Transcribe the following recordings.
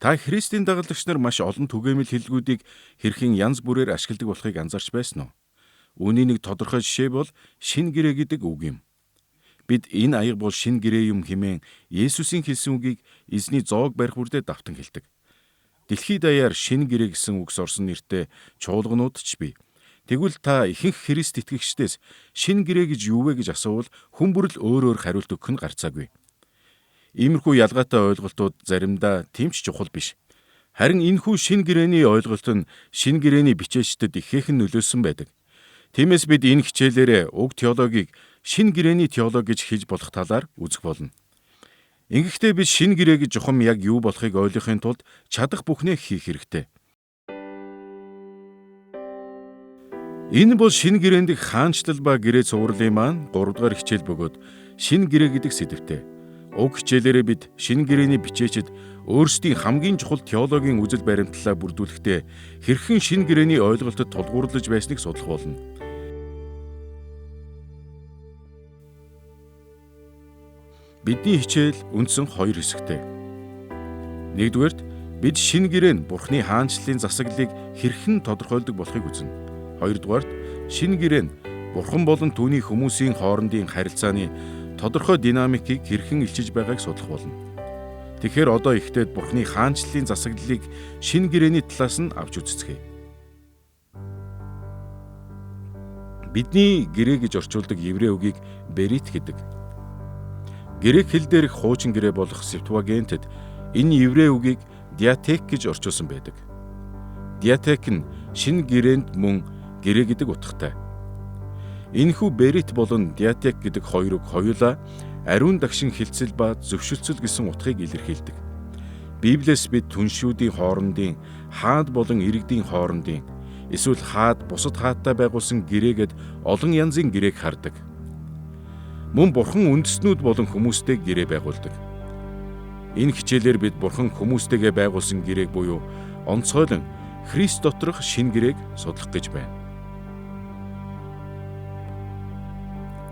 Та Христийн дагалдагч нар маш олон түгээмэл хэллэгүүдийг хэрхэн янз бүрээр ашигладаг болохыг анзаарч байсан уу? Үүний нэг тодорхой жишээ бол шинэ гэрээ гэдэг үг юм. Бид энэ аяга бол шинэ гэрээ юм хэмээн Есүсийн хэлсэн үгийг эзний зоог барих бүрдээ давтан хэлдэг. Дэлхийд даяар шинэ гэрээ гэсэн үгс орсон нэртэй чуулганууд ч бий. Тэгвэл та ихэнх Христ итгэгчдээс шинэ гэрээ гэж юу вэ гэж асуувал хүн бүр л өөр хариулт өгөх нь гарцаагүй. Иймэрхүү ялгаатай ойлголтууд заримдаа тийм ч чухал биш. Харин энэхүү шинэ гэрээний ойлголт нь шинэ гэрээний бичээчдэд ихээхэн нөлөөсөн байдаг. Тиймээс бид энэ хичээлээр уг теологийг шинэ гэрээний теологи гэж хэлж болох талаар үзэх болно. Ингэхдээ бид шинэ гэрээ гэж чухам яг юу болохыг ойлгохын тулд чадах бүхнээ хийх хэрэгтэй. Энэ бол шинэ гэрээнд хаанчлал ба гэрээ цувралын маань 3 дугаар хичээл бөгөөд шинэ гэрээ гэдэг сэдвтэй. Уг хичээлээрээ бид шинэ гэрээний бичээчид өөрсдийн хамгийн чухал теологийн үзэл баримтлалаа бүрдүүлэхдээ хэрхэн шинэ гэрээний ойлголтод тулгуурлаж байсныг судлах болно. Бидний хичээл үндсэн 2 хэсэгтэй. Нэгдүгээрт бид шинэ гэрээ нь Бурхны хаанчлалын засаглалыг хэрхэн тодорхойлдог болохыг үзнэ. Хоёрдугаарт шинэ гэрээ нь Бурхан болон түүний хүмүүсийн хоорондын харилцааны тодорхой динамикийг хэрхэн илчилж байгааг судлах болно. Тэгэхээр одоо ихтэй Бурхны хаанчлалын засаглалыг шинэ гэрээний талаас нь авч үзцгээе. Бидний гэрээ гэж орчуулдаг еврей үгийг берит гэдэг. Грек хэл дээрх хуучин гэрээ болох Септуагинтэд энэ еврей үгийг диатек гэж орчуулсан байдаг. Диатек нь шинэ гэрээнд мөн гэрээ гэдэг утгатай. Энэхүү берит болон диатек гэдэг хоёр үг хоёулаа ариун дагшин хилцэл ба зөвшөлтсөл гэсэн утгыг илэрхийлдэг. Библиэс бид түншүүдийн хоорондын хаад болон иргэдийн хоорондын эсвэл хаад бусад хаадтай байгуулсан гэрээгээд олон янзын гэрээг хардаг. Мөн Бурхан үндэстнүүд болон хүмүүстэй гэрээ байгуулдаг. Энэ хичээлээр бид Бурхан хүмүүстэйгээ байгуулсан гэрээг буюу онцгойлон Христ доторх шинэ гэрээг судлах гэж байна.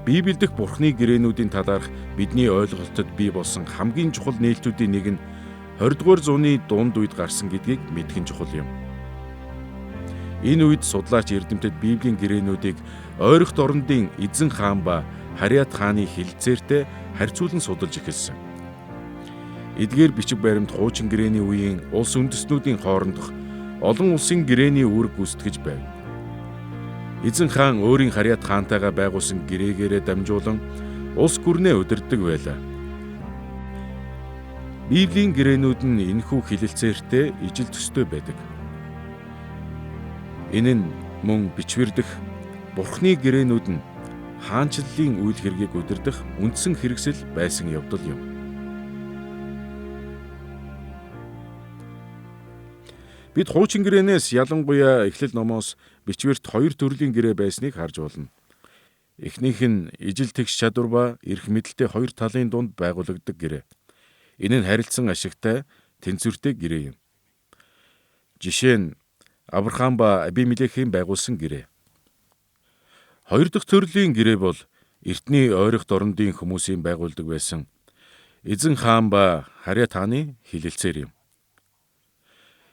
Библиэд дэх Бурхны гэрээнүүдийн талаарх бидний ойлголтод бий болсон хамгийн чухал нээлтүүдийн нэг нь 20 дугаар зууны дунд үед гарсан гэдгийг мэдэх нь чухал юм. Энэ үед судлаач эрдэмтэд Библийн гэрээнүүдийг ойрогт орондын эзэн хаан ба Хариат хааны хэлэлцээртэй харьцуулан судалж эхэлсэн. Эдгээр бичиг баримт хуучин гэрээний үеийн улс үндэстнүүдийн хоорондох олон улсын гэрээний үүрэг гүйцэтгэж байв. Эзэн хаан өөрийн Хариат хаантайгаа байгуулсан гэрээгээрээ дамжуулан улс гүрнээ удирддаг байлаа. Библийн гэрээнүүд нь энэхүү хэлэлцээртэй ижил төстэй байдаг. Энэ нь мөн бичвэрдэх Бурхны гэрээнүүд нь хаанчлалын үйл хэргийг удирдах үндсэн хэрэгсэл байсан явдал юм. Бид хуучин гэрээнээс ялангуяа Эхлэл номоос бичвэрт 2 төрлийн гэрээ байсныг харж болно. Эхнийх нь ижил тэгш чадвар ба эрх мэдэлтэй 2 талын дунд байгуулагддаг гэрээ. Энэ нь харилцан ашигтай, тэнцвэртэй гэрээ юм. Жишээ нь Авраам ба Абимелехийн байгуулсан гэрээ. 2 дахь төрлийн гэрээ бол эртний ойрогт орондын хүмүүсийн байгуулдаг байсан эзэн хаан ба Хариат хааны хэлэлцээр юм.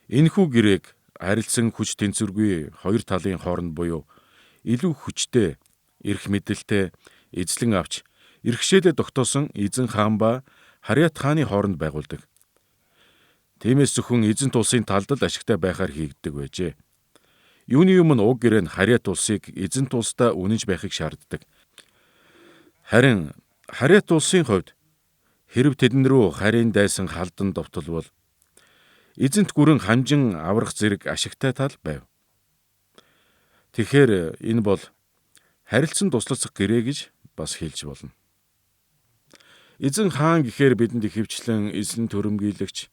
Энэхүү гэрээг харилцан хүч тэнцвэргүй 2 талын хооронд буюу илүү хүчтэй, эрх мэдэлтэй, эзлэн авч эрхшээлээ тогтоосон эзэн хаан ба Хариат хааны хооронд байгуулдаг. Тиймээс зөвхөн эзэнт улсын талд л ашигтай байхаар хийгддэг байжээ. Юуны өмнө уг гэрээ нь Хариат улсыг эзэнт улстай үнэнж байхыг шаарддаг. Харин Хариат улсын хувьд хэрэв тэдэн рүү харийн дайсан халдан довтолвол эзэнт гүрэн хамжин аврах зэрэг ашигтай тал байв. Тэгэхээр энэ бол харилцан туслалцах гэрээ гэж бас хэлж болно. Эзэн хаан гэхээр бидэнд ихэвчлэн эзлэн төрөмгийлэгч,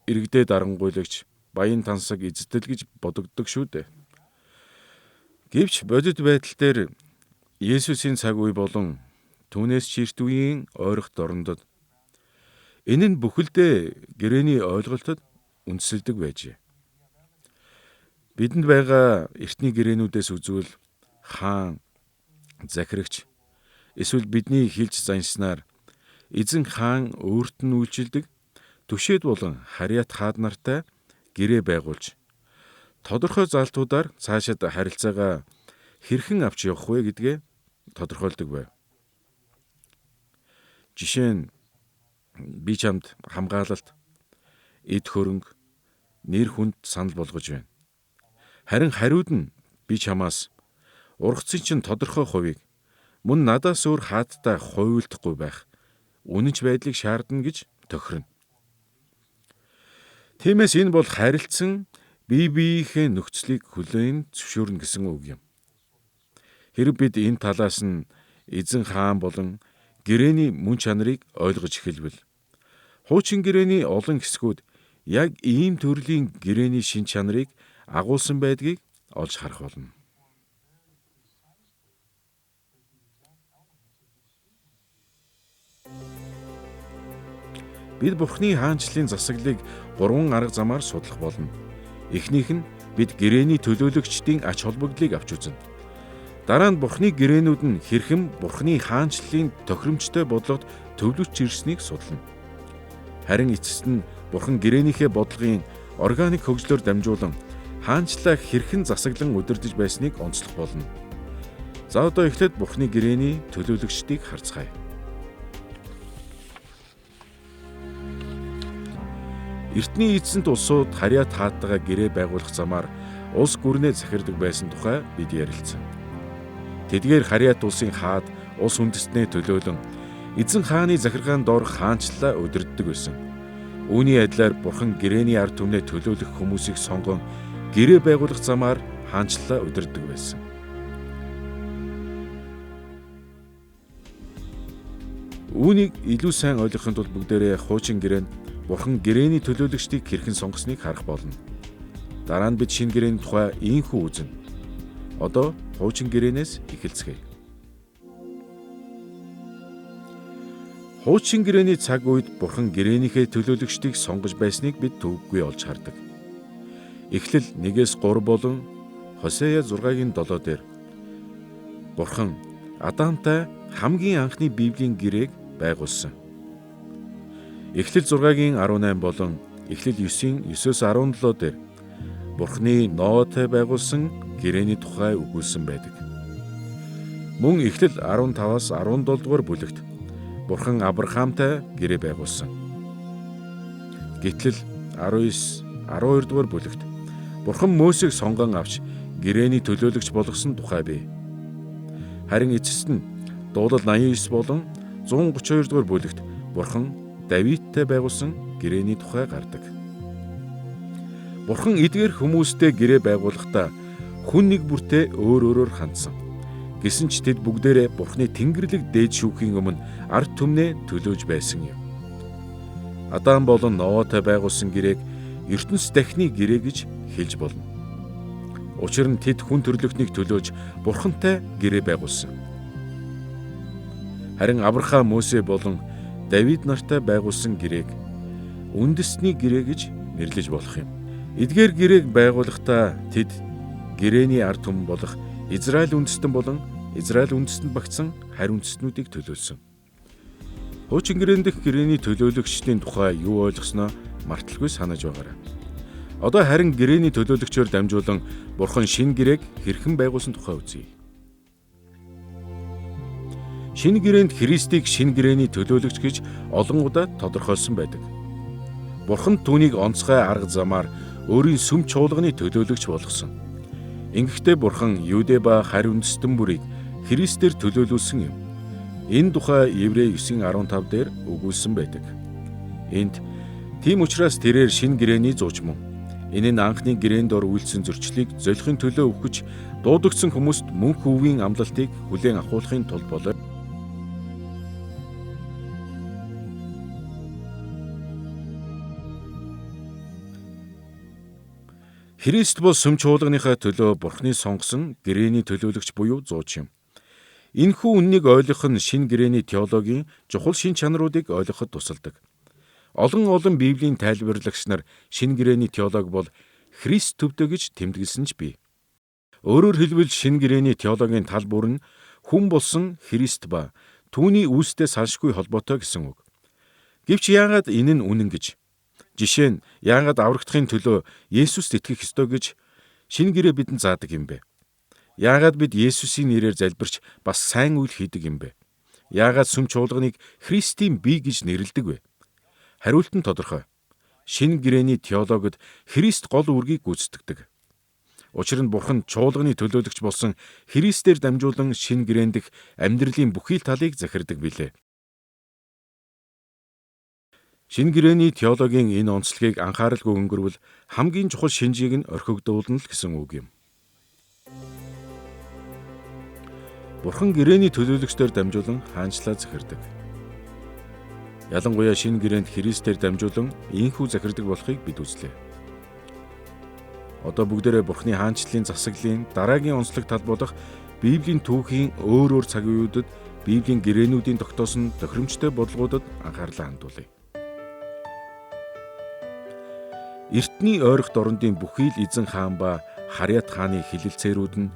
иргэдээ дарангуйлагч, баян тансаг эзэдэл гэж бодогддог шүү дээ. Гэвч бодит байдал дээр Есүсийн цаг үе болон түүнээс чирт үеийн ойрогт орондод энэ нь бүхэлдээ гэрээний ойлголтод үндсэлдэг байжээ. Бидэнд байгаа эртний гэрээнүүдээс үзвэл хаан, захирагч эсвэл бидний хэлж заншсанаар эзэн хаан өөрт нь үйлчилдэг түшээд болон харьяат хаад нартай гэрээ байгуулж тодорхой залтуудаар цаашид харилцаагаа хэрхэн авч явах вэ гэдгээ тодорхойлдог байв. Жишээ нь би чамд хамгаалалт, эд хөрөнгө, нэр хүнд санал болгож байна. Харин хариуд нь би чамаас ургацын чинь тодорхой хувийг мөн надаас өөр хаадтай хуйлдахгүй байх үнэнч байдлыг шаардна гэж тохирно. Тиймээс энэ бол харилцсан бие биеийнхээ нөхцөлийг хүлээн зөвшөөрнө гэсэн үг юм. Хэрэг бид энэ талаас нь эзэн хаан болон гэрээний мөн чанарыг ойлгож эхэлвэл хуучин гэрээний олон хэсгүүд яг ийм төрлийн гэрээний шин чанарыг агуулсан байдгийг олж харах болно. Бид Бурхны хаанчлалын засаглалыг 3 арга замаар судлах болно. Эхнийх нь бид гэрээний төлөөлөгчдийн ач холбогдлыг авч үзнэ. Дараа нь Бурхны гэрээнүүд нь хэрхэн Бурхны хаанчлалын тохиромжтой бодлогод төвлөрч ирснийг судлана. Харин эцэст нь Бурхан гэрээнийхээ бодлогын органик хөгжлөөр дамжуулан хаанчлалаа хэрхэн засаглан удирдах байсныг онцлох болно. За одоо эхлээд Бурхны гэрээний төлөөлөгчдийг харцгаая. Эртний эзэнт улсууд харьяат хаадтайгаа гэрээ байгуулах замаар улс гүрнээ захирдаг байсан тухай бид ярилцсан. Тэдгээр харьяат улсын хаад улс үндэстнээ төлөөлөн эзэн хааны захиргаанд дор хаанчлалаа удирддаг байсан. Үүний адилаар Бурхан гэрээний ард түмнээ төлөөлөх хүмүүсийг сонгон гэрээ байгуулах замаар хаанчлалаа удирддаг байсан. Үүнийг илүү сайн ойлгохын тулд бүгдээрээ хуучин гэрээнд Бурхан гэрээний төлөөлөгчдийг хэрхэн сонгосныг харах болно. Дараа нь бид шинэ гэрээний тухай ийхүү үзнэ. Одоо хуучин гэрээнээс эхэлцгээе. Хуучин гэрээний цаг үед Бурхан гэрээнийхээ төлөөлөгчдийг сонгож байсныг бид төвөггүй олж хардаг. Эхлэл 1-3 болон Хосея 6-7 дээр Бурхан Адамтай хамгийн анхны Библийн гэрээг байгуулсан. Эхлэл 6-гийн 18 болон Эхлэл 9-ийн 9-17 дээр Бурхны Ноатай байгуулсан гэрээний тухай өгүүлсэн байдаг. Мөн Эхлэл 15-аас 17 дугаар бүлэгт Бурхан Авраамтай гэрээ байгуулсан. Гэтэл 19-12 дугаар бүлэгт Бурхан Мосег сонгон авч гэрээний төлөөлөгч болгосон тухай бий. Харин эцэст нь Дуулал 89 болон 132 дугаар бүлэгт Бурхан Давидтай байгуулсан гэрээний тухай гардаг. Бурхан эдгээр хүмүүстэй гэрээ байгуулахдаа хүн нэг бүртээ өөр өөрөөр хандсан. Гэсэн ч тэд бүгдээрээ Бурханы Тэнгэрлэг дээд шүүхийн өмнө ард түмнээ төлөөж байсан юм. Адам болон Ноатай байгуулсан гэрээг ертөнц дахны гэрээ гэж хэлж болно. Учир нь тэд хүн төрлөختнийг төлөөж Бурхантай гэрээ байгуулсан. Харин Авраам, Мосе болон Давид нартай байгуулсан гэрээг үндэстний гэрээ гэж нэрлэж болох юм. Эдгээр гэрээг байгуулахдаа тэд гэрээний ард түмэн болох Израиль үндэстэн болон Израиль үндэстэнд багтсан харь үндэстнүүдийг төлөөлсөн. Хуучин гэрээн дэх гэрээний төлөөлөгчдийн тухай юу ойлгосноо марталгүй санаж байгаарай. Одоо харин гэрээний төлөөлөгчөөр дамжуулан Бурхан шинэ гэрээг хэрхэн байгуулсан тухай үзье. Шинэ гэрээнд Христийг шинэ гэрээний төлөөлөгч гэж олон удаа тодорхойлсон байдаг. Бурхан түүнийг онцгой арга замаар өөрийн сүм чуулганы төлөөлөгч болгосон. Ингэхдээ Бурхан Юудэ ба харь үндэстэн бүрийг Христээр төлөөлүүлсэн юм. Энэ тухай Еврей 9:15 дээр өгүүлсэн байдаг. Энд тийм учраас тэрээр шинэ гэрээний зууч мөн. Энэ нь анхны гэрээн дор үйлцсэн зөрчлийг золихын төлөө өгч дуудагдсан хүмүүст мөнх өвгийн амлалтыг хүлээн авахын тулд болоо. Христ бол сүм чуулганыхаа төлөө Бурхны сонгосон гэрээний төлөөлөгч буюу зууч юм. Энэхүү үннийг ойлгох нь шинэ гэрээний теологийн чухал шин чанаруудыг ойлгоход тусалдаг. Олон Библийн тайлбарлагч нар шинэ гэрээний теолог бол Христ төвдөө гэж тэмдэглэсэн ч бий. Өөрөөр хэлбэл шинэ гэрээний теологийн тал бүр нь хүн болсон Христ ба түүний үүстэй салшгүй холбоотой гэсэн үг. Гэвч яагаад энэ нь үнэн гэж Жишээ нь яагаад аврагдахын төлөө Есүст итгэх ёстой гэж шинэ гэрээ бидэнд заадаг юм бэ? Яагаад бид Есүсийн нэрээр залбирч бас сайн үйл хийдэг юм бэ? Яагаад сүм чуулганыг Христийн бие гэж нэрлэдэг вэ? Хариулт нь тодорхой. Шинэ гэрээний теологид Христ гол үүргийг гүйцэтгэдэг. Учир нь Бурхан чуулганы төлөөлөгч болсон Христээр дамжуулан шинэ гэрээн дэх амьдралын бүхий л талыг захирдаг билээ. Шинэ гэрээний теологийн энэ онцлогийг анхааралгүй өнгөрвөл хамгийн чухал шинжийг нь орхигдуулна л гэсэн үг юм. Бурхан гэрээний төлөөлөгчдөөр дамжуулан хаанчлаа захирдаг. Ялангуяа шинэ гэрээнд Христээр дамжуулан ийхүү захирдаг болохыг бид үзлээ. Одоо бүгдээрээ Бурханы хаанчлалын засаглалын дараагийн онцлог тал болох Библийн түүхийн өөр өөр цаг үеүүдэд Библийн гэрээнүүдийн тогтоосон тохиромжтой бодлогуудад анхаарлаа хандуулъя. Эртний ойрох дорндын бүхий л эзэн хаан ба Харьяат хааны хилэлцээрүүд нь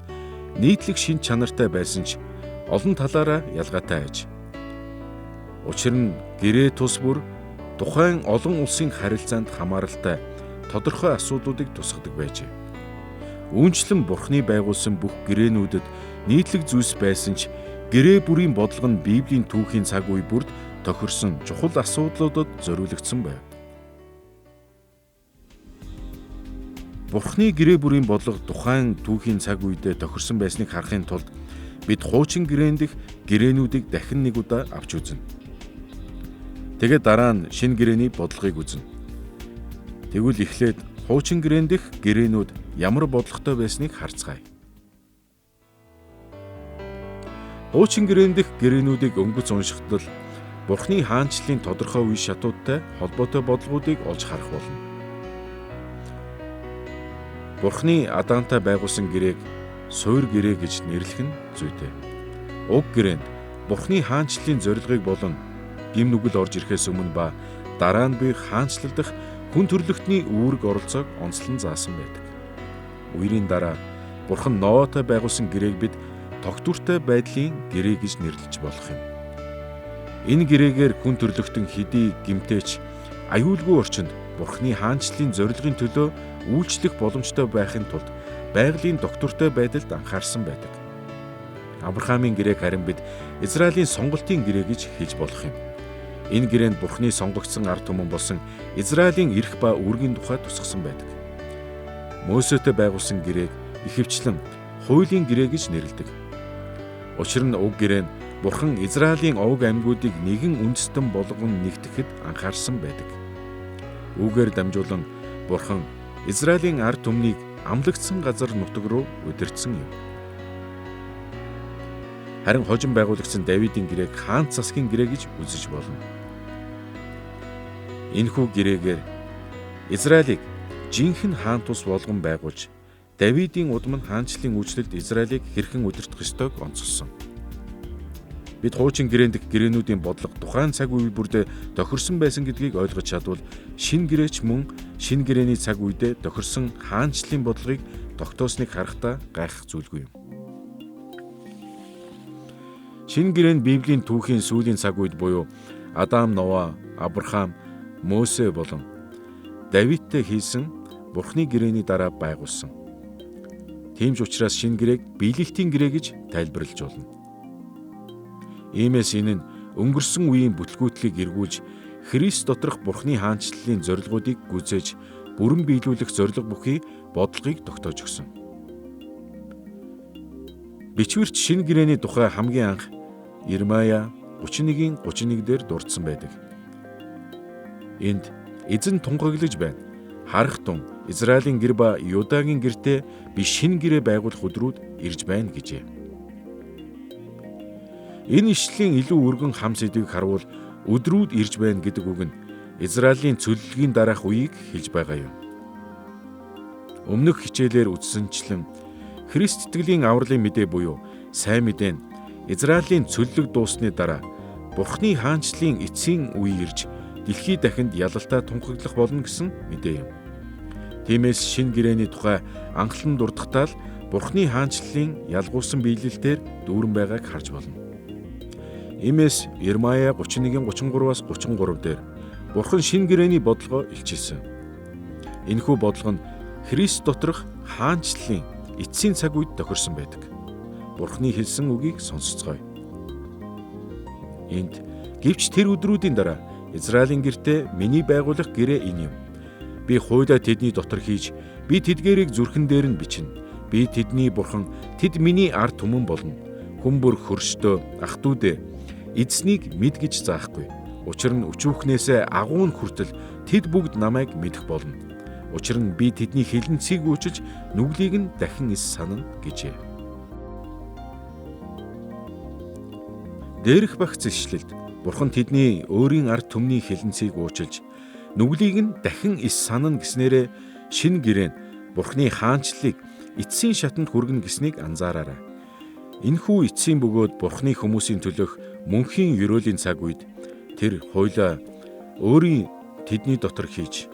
нийтлэг шин чанартай байсан ч олон талаараа ялгаатай аж. Учир нь гэрээ тус бүр тухайн олон улсын харилцаанд хамааралтай тодорхой асуудлуудыг тусгадаг байжээ. Үүнчлэн Бурханы байгуулсан бүх гэрээнүүдэд нийтлэг зүйлс байсан ч гэрээ бүрийн бодлого нь Библийн түүхийн цаг үе бүрд тохирсон чухал асуудлуудад зориулагдсан байв. Бурханы гэрээ бүрийн бодлого тухайн түүхийн цаг үедээ тохирсон байсныг харахын тулд бид хуучин гэрээн дэх гэрээнүүдийг дахин нэг удаа авч үзнэ. Тэгээд дараа нь шинэ гэрээний бодлогыг үзнэ. Тэгвэл эхлээд хуучин гэрээн дэх гэрээнүүд ямар бодлоготой байсныг харцгаая. Хуучин гэрээн дэх гэрээнүүдийг өнгөц уншихад л Бурханы хаанчлалын тодорхой үе шатуудтай холбоотой бодлогуудыг олж харах болно. Бурханы Адантай байгуулсан гэрээг суур гэрээ гэж нэрлэх нь зүйтэй. Уг гэрээнд Бурханы хаанчлалын зорилгыг болон гим нүгэл орж ирэхээс өмнө ба дараа нь буй хаанчлал дахь хүн төрлөختний үүрэг оролцоог онцлон заасан байдаг. Үерийн дараа Бурхан Ноатай байгуулсан гэрээг бид тогтвортой байдлын гэрээ гэж нэрлэж болох юм. Энэ гэрээгээр хүн төрлөختөн хэдий гимтээч аюулгүй орчинд Бурханы хаанчлалын зорилгын төлөө үйлчлэх боломжтой байхын тулд байгалийн доктортой байдалд анхаарсан байдаг. Авраамийн гэрээг харин бид Израилийн сонголтын гэрээ гэж хэлж болох юм. Энэ гэрээнд Бурханы сонгогдсон ард түмэн болсон Израилийн эрх ба үүргийн тухай тусгасан байдаг. Мөсетэй байгуулсан гэрээг ихэвчлэн хуулийн гэрээ гэж нэрлэдэг. Учир нь уг гэрээ нь Бурхан Израилийн овг аймагуудыг нэгэн үндэстэн болгон нэгтгэхэд анхаарсан байдаг. Үүгээр дамжуулан Бурхан Израилийн ард түмнийг амлагдсан газар нутаг руу удирдсан юм. Харин хожим байгуулагдсан Давидын гэрээг хаан засгийн гэрээ гэж үзэж болно. Энэхүү гэрээгээр Израилийг жинхэнэ хаан тус болгон байгуулж, Давидын удам нь хаанчлалын үйлчлэлд Израилийг хэрхэн удирдах ёстойг онцолсон. Бид хуучин гэрээн дэх гэрээнүүдийн бодлого тухайн цаг үе бүрдээ тохирсон байсан гэдгийг ойлгож чадвал шинэ гэрээч мөн шинэ гэрээний цаг үедээ тохирсон хаанчлалын бодлогыг тогтоосныг харахтаа гайхах зүйлгүй юм. Шинэ гэрээ нь Библийн түүхийн сүүлийн цаг үед буюу Адам, Ноа, Авраам, Мөсе болон Давидтай хийсэн Бурханы гэрээний дараа байгуулсан. Тийм ч учраас шинэ гэрээг биелэлтийн гэрээ гэж тайлбарлаж болно. Иймээс энэ нь өнгөрсөн үеийн бүтлгүүтлийг эргүүлж Христ доторх Бурханы хаанчлалын зорилгоодыг гүйцээж бүрэн биелүүлэх зорилго бүхий бодлогыг тогтоож өгсөн. Бичвэрч шинэ гэрээний тухай хамгийн анх Ирмая 31:31 дээр дурдсан байдаг. Энд эзэн тунхаглаж байна. Харах тун Израилийн гэр ба Юдагийн гэртээ би шинэ гэрээ байгуулах өдрүүд ирж байна гэжээ. Энэ ишлэлийн илүү өргөн хам сэдвийг харуул өдрүүд ирж байна гэдэг үг нь Израилийн цөллөгийн дараах үеийг хэлж байгаа юм. Өмнөх хичээлээр үздсэнчлэн Христ итгэлийн авралын мэдээ буюу сайн мэдээ нь Израилийн цөллөг дуусны дараа Бурханы хаанчлалын эцсийн үе ирж дэлхий дахинд ялалтаа тунхаглах болно гэсэн мэдээ юм. Тиймээс шинэ гэрээний тухай анхлан дурдахтаа л Бурханы хаанчлалын ялгуулсан биелэлтээр дүүрэн байгааг харж болно. Иймээс Ирмая 31:33-аас 33 дээр Бурхан шинэ гэрээний бодлогоо илчилсэн. Энэхүү бодлого нь Христ доторх хаанчлалын эцсийн цаг үед тохирсон байдаг. Бурханы хэлсэн үгийг сонсцгоё. Энд гэвч тэр өдрүүдийн дараа Израилийн гэртээ миний байгуулах гэрээ энэ юм. Би хуулиа тэдний дотор хийж, би тэдгээрийг зүрхэн дээр нь бичнэ. Би тэдний бурхан, тэд миний ард түмэн болно. Хүн бүр хөрштөө, ах トゥ дэ эзнийг мэд гэж заахгүй. Учир нь өчүүхнээсээ агуун хүртэл тэд бүгд намайг мэдэх болно. Учир нь би тэдний хилэнцгийг үүчилж, нүглийг нь дахин эс санана гэжээ. Дээрх багц ишлэлд Бурхан тэдний өөрийн ард түмний хилэнцгийг уучилж, нүглийг нь дахин эс санана гэснээрээ шинэ гэрээ нь Бурханы хаанчлалыг эцсийн шатанд хүргэнэ гэснийг анзаараарай. Энэхүү эцсийн бөгөөд Бурханы хүмүүсийн төлөх мөнхийн ёроолийн цаг үед тэр хуулиа өөрийн тэдний дотор хийж,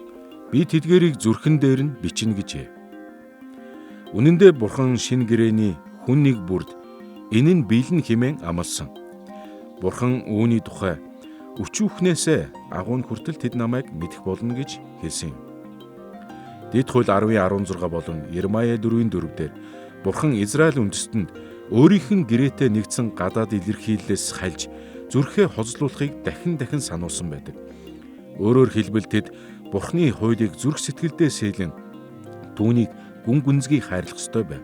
би тэдгээрийг зүрхэн дээр нь бичнэ гэжээ. Үнэн дээр Бурхан шинэ гэрээний хүн нэг бүрд энэ нь бэлэн хэмээн амласан. Бурхан үүний тухай өчүүхнээсээ агуун хүртэл тэд намайг мэдэх болно гэж хэлсэн юм. Дэд хууль 10:16 болон Ермая 4:4 дээр Бурхан Израиль үндэстэнд өөрийнх нь гэрээтэй нэгдсэн гадаад илэрхийллээс хальж зүрхээ хозлуулахыг дахин сануулсан байдаг. Өөрөөр хэлбэл тэд Бурханы хуулийг зүрх сэтгэлдээ сэлэн түүнийг гүн гүнзгий хайрлах ёстой байв.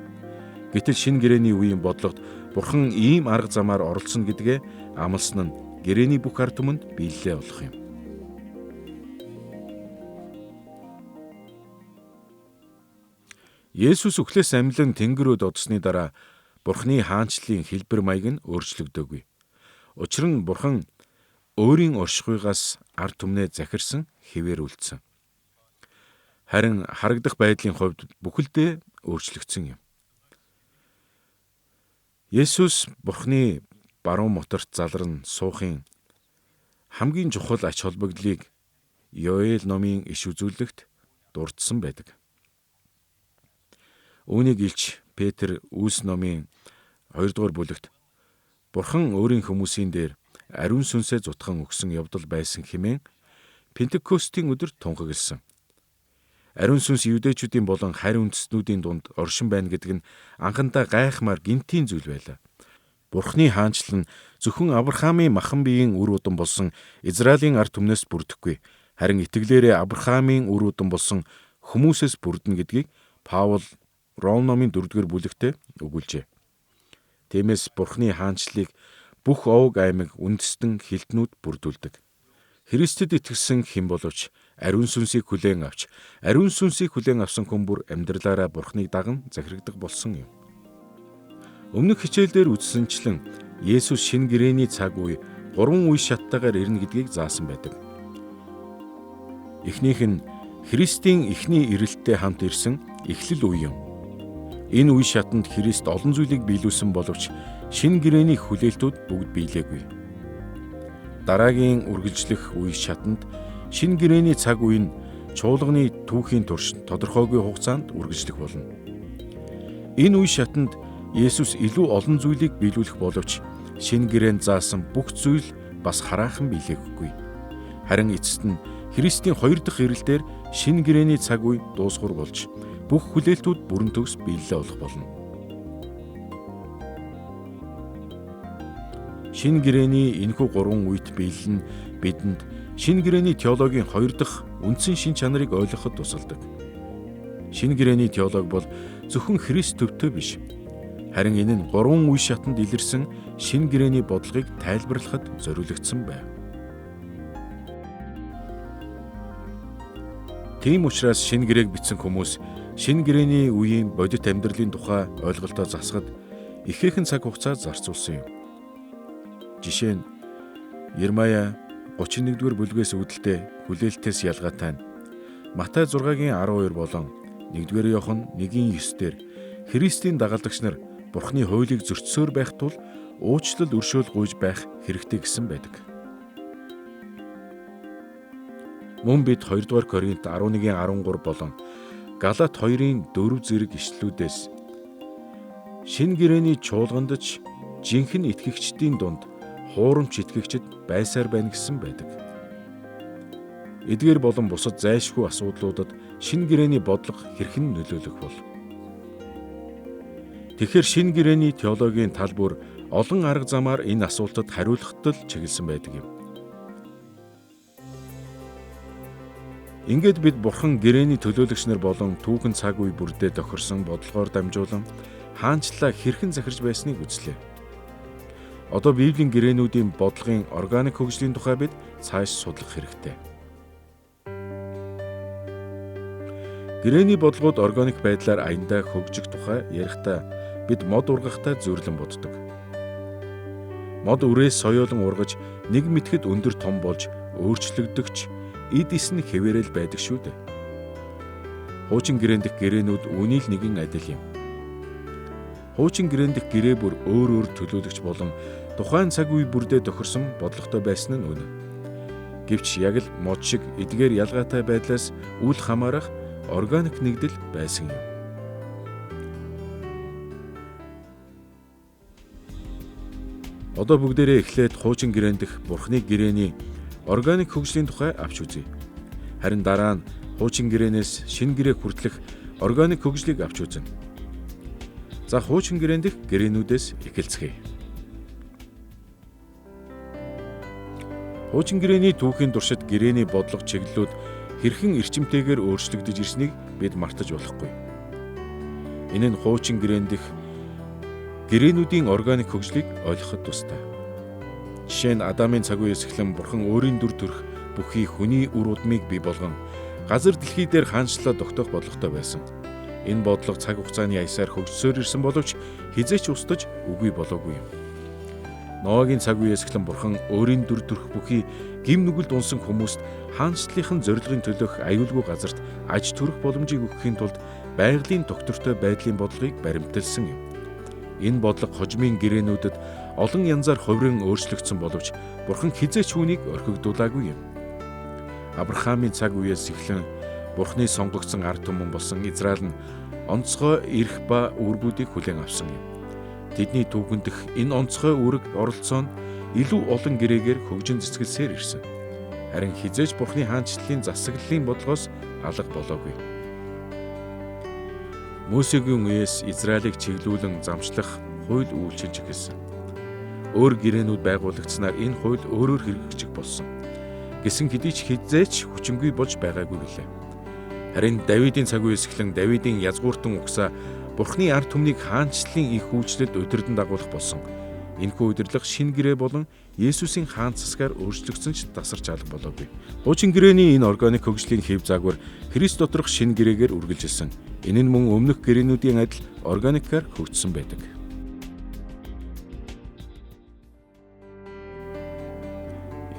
Гэтэл шинэ гэрээний үеийн бодлогод Бурхан ийм арга замаар оролцсон гэдгээ амласан нь гэрээний бүх ард түмэнд биелэлээ болох юм. Есүс үхлээс амьлан тэнгэрүүд одсны дараа Бурханы хаанчлалын хэлбэр маяг нь өөрчлөгдөөгүй. Учир нь Бурхан өөрийн оршихуйгаас ард түмнээ захирсан хэвээр үлдсэн. Харин харагдах байдлын хувьд бүхэлдээ өөрчлөгдсөн юм. Есүс Бурханы баруун моторт залран суухын хамгийн чухал ач холбогдлыг Йоэл номын иш үзүүлэлт дурдсан байдаг. Үүнийг илч Петр Үлс номын 2-р бүлэгт Бурхан өөрийн хүмүүсийн дээр ариун сүнсээ зутхан өгсөн явдал байсан хэмээн Пентекостийн өдөр тунхагласан. Ариун сүнс юудэчүүдийн болон харь үндэстнүүдийн дунд оршин байна гэдэг нь анхандаа гайхмаар гинтийн зүйл байлаа. Бурханы хаанчлал нь зөвхөн Авраамийн махан биеийн үр удам болсон Израилийн ард түмнээс бүрдэхгүй, харин итгэлээрээ Авраамийн үр удам болсон хүмүүсээс бүрдэнэ гэдгийг Паул Ром номын 4-р бүлэгтээ өгүүлжээ. Тиймээс Бурханы хаанчлалыг бүх овг аймаг үндэстэн хилтнүүд бүрдүүлдэг. Христэд итгэсэн хэн боловч ариун сүнсийг хүлээн авч, ариун сүнсийг хүлээн авсан хүн бүр амьдралаараа Бурханыг даган захирагдах болсон юм. Өмнөх хичээлдээр үзсэнчлэн Есүс шинэ гэрээний цаг үе 3 үе шаттайгаар ирнэ гэдгийг заасан байдаг. Эхнийх нь Христийн эхний ирэлттэй хамт ирсэн эхлэл үе юм. Энэ үе шатанд Христ олон зүйлийг биелүүлсэн боловч шинэ гэрээний хүлээлтүүд бүгд биелээгүй. Дараагийн үргэлжлэх үе шатанд шинэ гэрээний цаг үе нь чуулганы түүхийн турш тодорхойгүй хугацаанд үргэлжлэх болно. Энэ үе шатанд Есүс илүү олон зүйлийг биелүүлэх боловч шинэ гэрээнд заасан бүх зүйл бас хараахан биелээгүй. Харин эцэст нь Христийн 2 дахь ирэлтээр шинэ гэрээний цаг үе дуусгар болж бүх хүлээлтүүд бүрэн төгс биелэлээ болох болно. Шинэ гэрээний энэхүү 3 үед биелэл нь бидэнд шинэ гэрээний теологийн 2 дахь үндсэн шин чанарыг ойлгоход тусалдаг. Шинэ гэрээний теологи бол зөвхөн Христ төвтэй биш. Харин энэ нь 3 үе шатанд илэрсэн шинэ гэрээний бодлогыг тайлбарлахад зориулагдсан байв. Тийм учраас шинэ гэрээг бичсэн хүмүүс шинэ гэрээний үеийн бодит амьдралын тухай ойлголтоо засахад ихээхэн цаг хугацаа зарцуулсан юм. Жишээ нь Ермая 31-р бүлгээс үүдэлтэй хүлээлтээс ялгаатай нь Матай 6-гийн 12 болон 1-р Иохан 1-9 дээр Христийн дагалдагч нар Бурханы хуулийг зөрчсөөр байх тул уучлал өршөөл гуйж байх хэрэгтэй гэсэн байдаг. Мөн бид 2-р Коринт 11-ийн 13 болон Галат 2-ийн 4 зэрэг ишлэлүүдээс шинэ гэрээний чуулгандч жинхэнэ итгэгчдийн дунд хуурамч итгэгчид байсаар байна гэсэн байдаг. эдгээр болон бусад зайлшгүй асуудлуудад шинэ гэрээний бодлого хэрхэн нөлөөлөх бол? Тэгэхээр шинэ гэрээний теологийн тал бүр олон арга замаар энэ асуултад хариулахад л чиглэсэн байдаг юм. Ингээд бид Бурхан гэрээний төлөөлөгч нар болон түүхэн цаг үе бүрдээ тохирсон бодлогоор дамжуулан хаанчлаа хэрхэн захирж байсныг үзлээ. Одоо Библийн гэрээнүүдийн бодлогын органик хөгжлийн тухай бид цааш судлах хэрэгтэй. Гэрээний бодлогууд органик байдлаар аяндаа хөгжих тухай ярихдаа бид мод ургахтай зөөрлөн боддог. Мод үрээс соёолон ургаж нэг мэтгэд өндөр том болж өөрчлөгдөгч эд ис нь хэвээрэл байдаг шүү дээ. Хуучин гэрээнд дэх гэрээнүүд үүний л нэгэн адил юм. Хуучин гэрээнд дэх гэрээ бүр өөр төлөөлөгч болон тухайн цаг үе бүрдээ тохирсон бодлоготой байсан нь үнэ. Гэвч яг л мод шиг эдгээр ялгаатай байдлаас үл хамаарах органик нэгдэл байсан юм. Одоо бүгдээрээ эхлээд хуучин гэрээнд дэх Бурхны гэрээний органик хөгжлийн тухай авч үзье. Харин дараа нь хуучин гэрээнээс шинэ гэрээ хүртэлх органик хөгжлийг авч үзнэ. За хуучин гэрээнд дэх гэрээнүүдээс эхэлцгээе. Хуучин гэрээний түүхийн туршид гэрээний бодлого чиглэлүүд хэрхэн эрчимтэйгээр өөрчлөгдөж ирснийг бид мартаж болохгүй. Энэ нь хуучин гэрээнд дэх гэрээнүүдийн органик хөгжлийг ойлгоход тустай. Жишээ нь Адамын цаг үеэс эхлэн Бурхан өөрийн дүр төрх бүхий хүний үр удмыг бий болгон газар дэлхий дээр хаанчлаа тогтоох бодлоготой байсан. Энэ бодлого цаг хугацааны аясаар хөгжсөөр ирсэн боловч хизээч устдаж үгүй болоогүй юм. Ноагийн цаг үеэс эхлэн Бурхан өөрийн дүр төрх бүхий гим нүгэлд унсан хүмүүст хаанчлалын зорилгын төлөх аюулгүй газарт аж төрөх боломжийг өгөхийн тулд байгалийн доктортой байдлын бодлогыг баримталсан юм. Энэ бодлого хожмын гэрээнүүдэд олон янзаар хувиран өөрчлөгдсөн боловч Бурхан хизээч үүнийг орхигдуулаагүй юм. Авраамийн цаг үеэс эхлэн Бурханы сонгогдсон ард түмэн болсон Израиль нь онцгой эрх ба үүргүүдийг хүлээн авсан юм. Тэдний түүхэндх энэ онцгой үүрэг оролцоо нь илүү олон гэрээгээр хөгжин цэцгэлсээр ирсэн. Харин хизээч Бурханы хаанчлалын засаглалын бодлогоос алга болоогүй. Мөсегийн үеэс Израилийг чиглүүлэн замчлах хууль үйлчилж эхэлсэн. Өөр гэрээнүүд байгуулагдсанаар энэ хууль өөрөөр хэрэгжих болсон. Гэсэн хэдий ч хизээч хүчингүй болж байгаагүй гэлээ. Харин Давидын цаг үеэс эхлэн Давидын язгууртан угсаа Бурхны ард түмнийг хаанчлалын их үйлчлэлд удирдан дагуулах болсон. Энэхүү удирдлага шинэ гэрээ болон Есүсийн хаан засгаар өөрчлөгдсөн ч тасарч алга болоогүй. Хуучин гэрээний энэ органик хөгжлийн хэв загвар Христ доторх шинэ гэрээгээр үргэлжилсэн. Энэ нь мөн өмнөх гэрээнүүдийн адил органикаар хөгжсөн байдаг.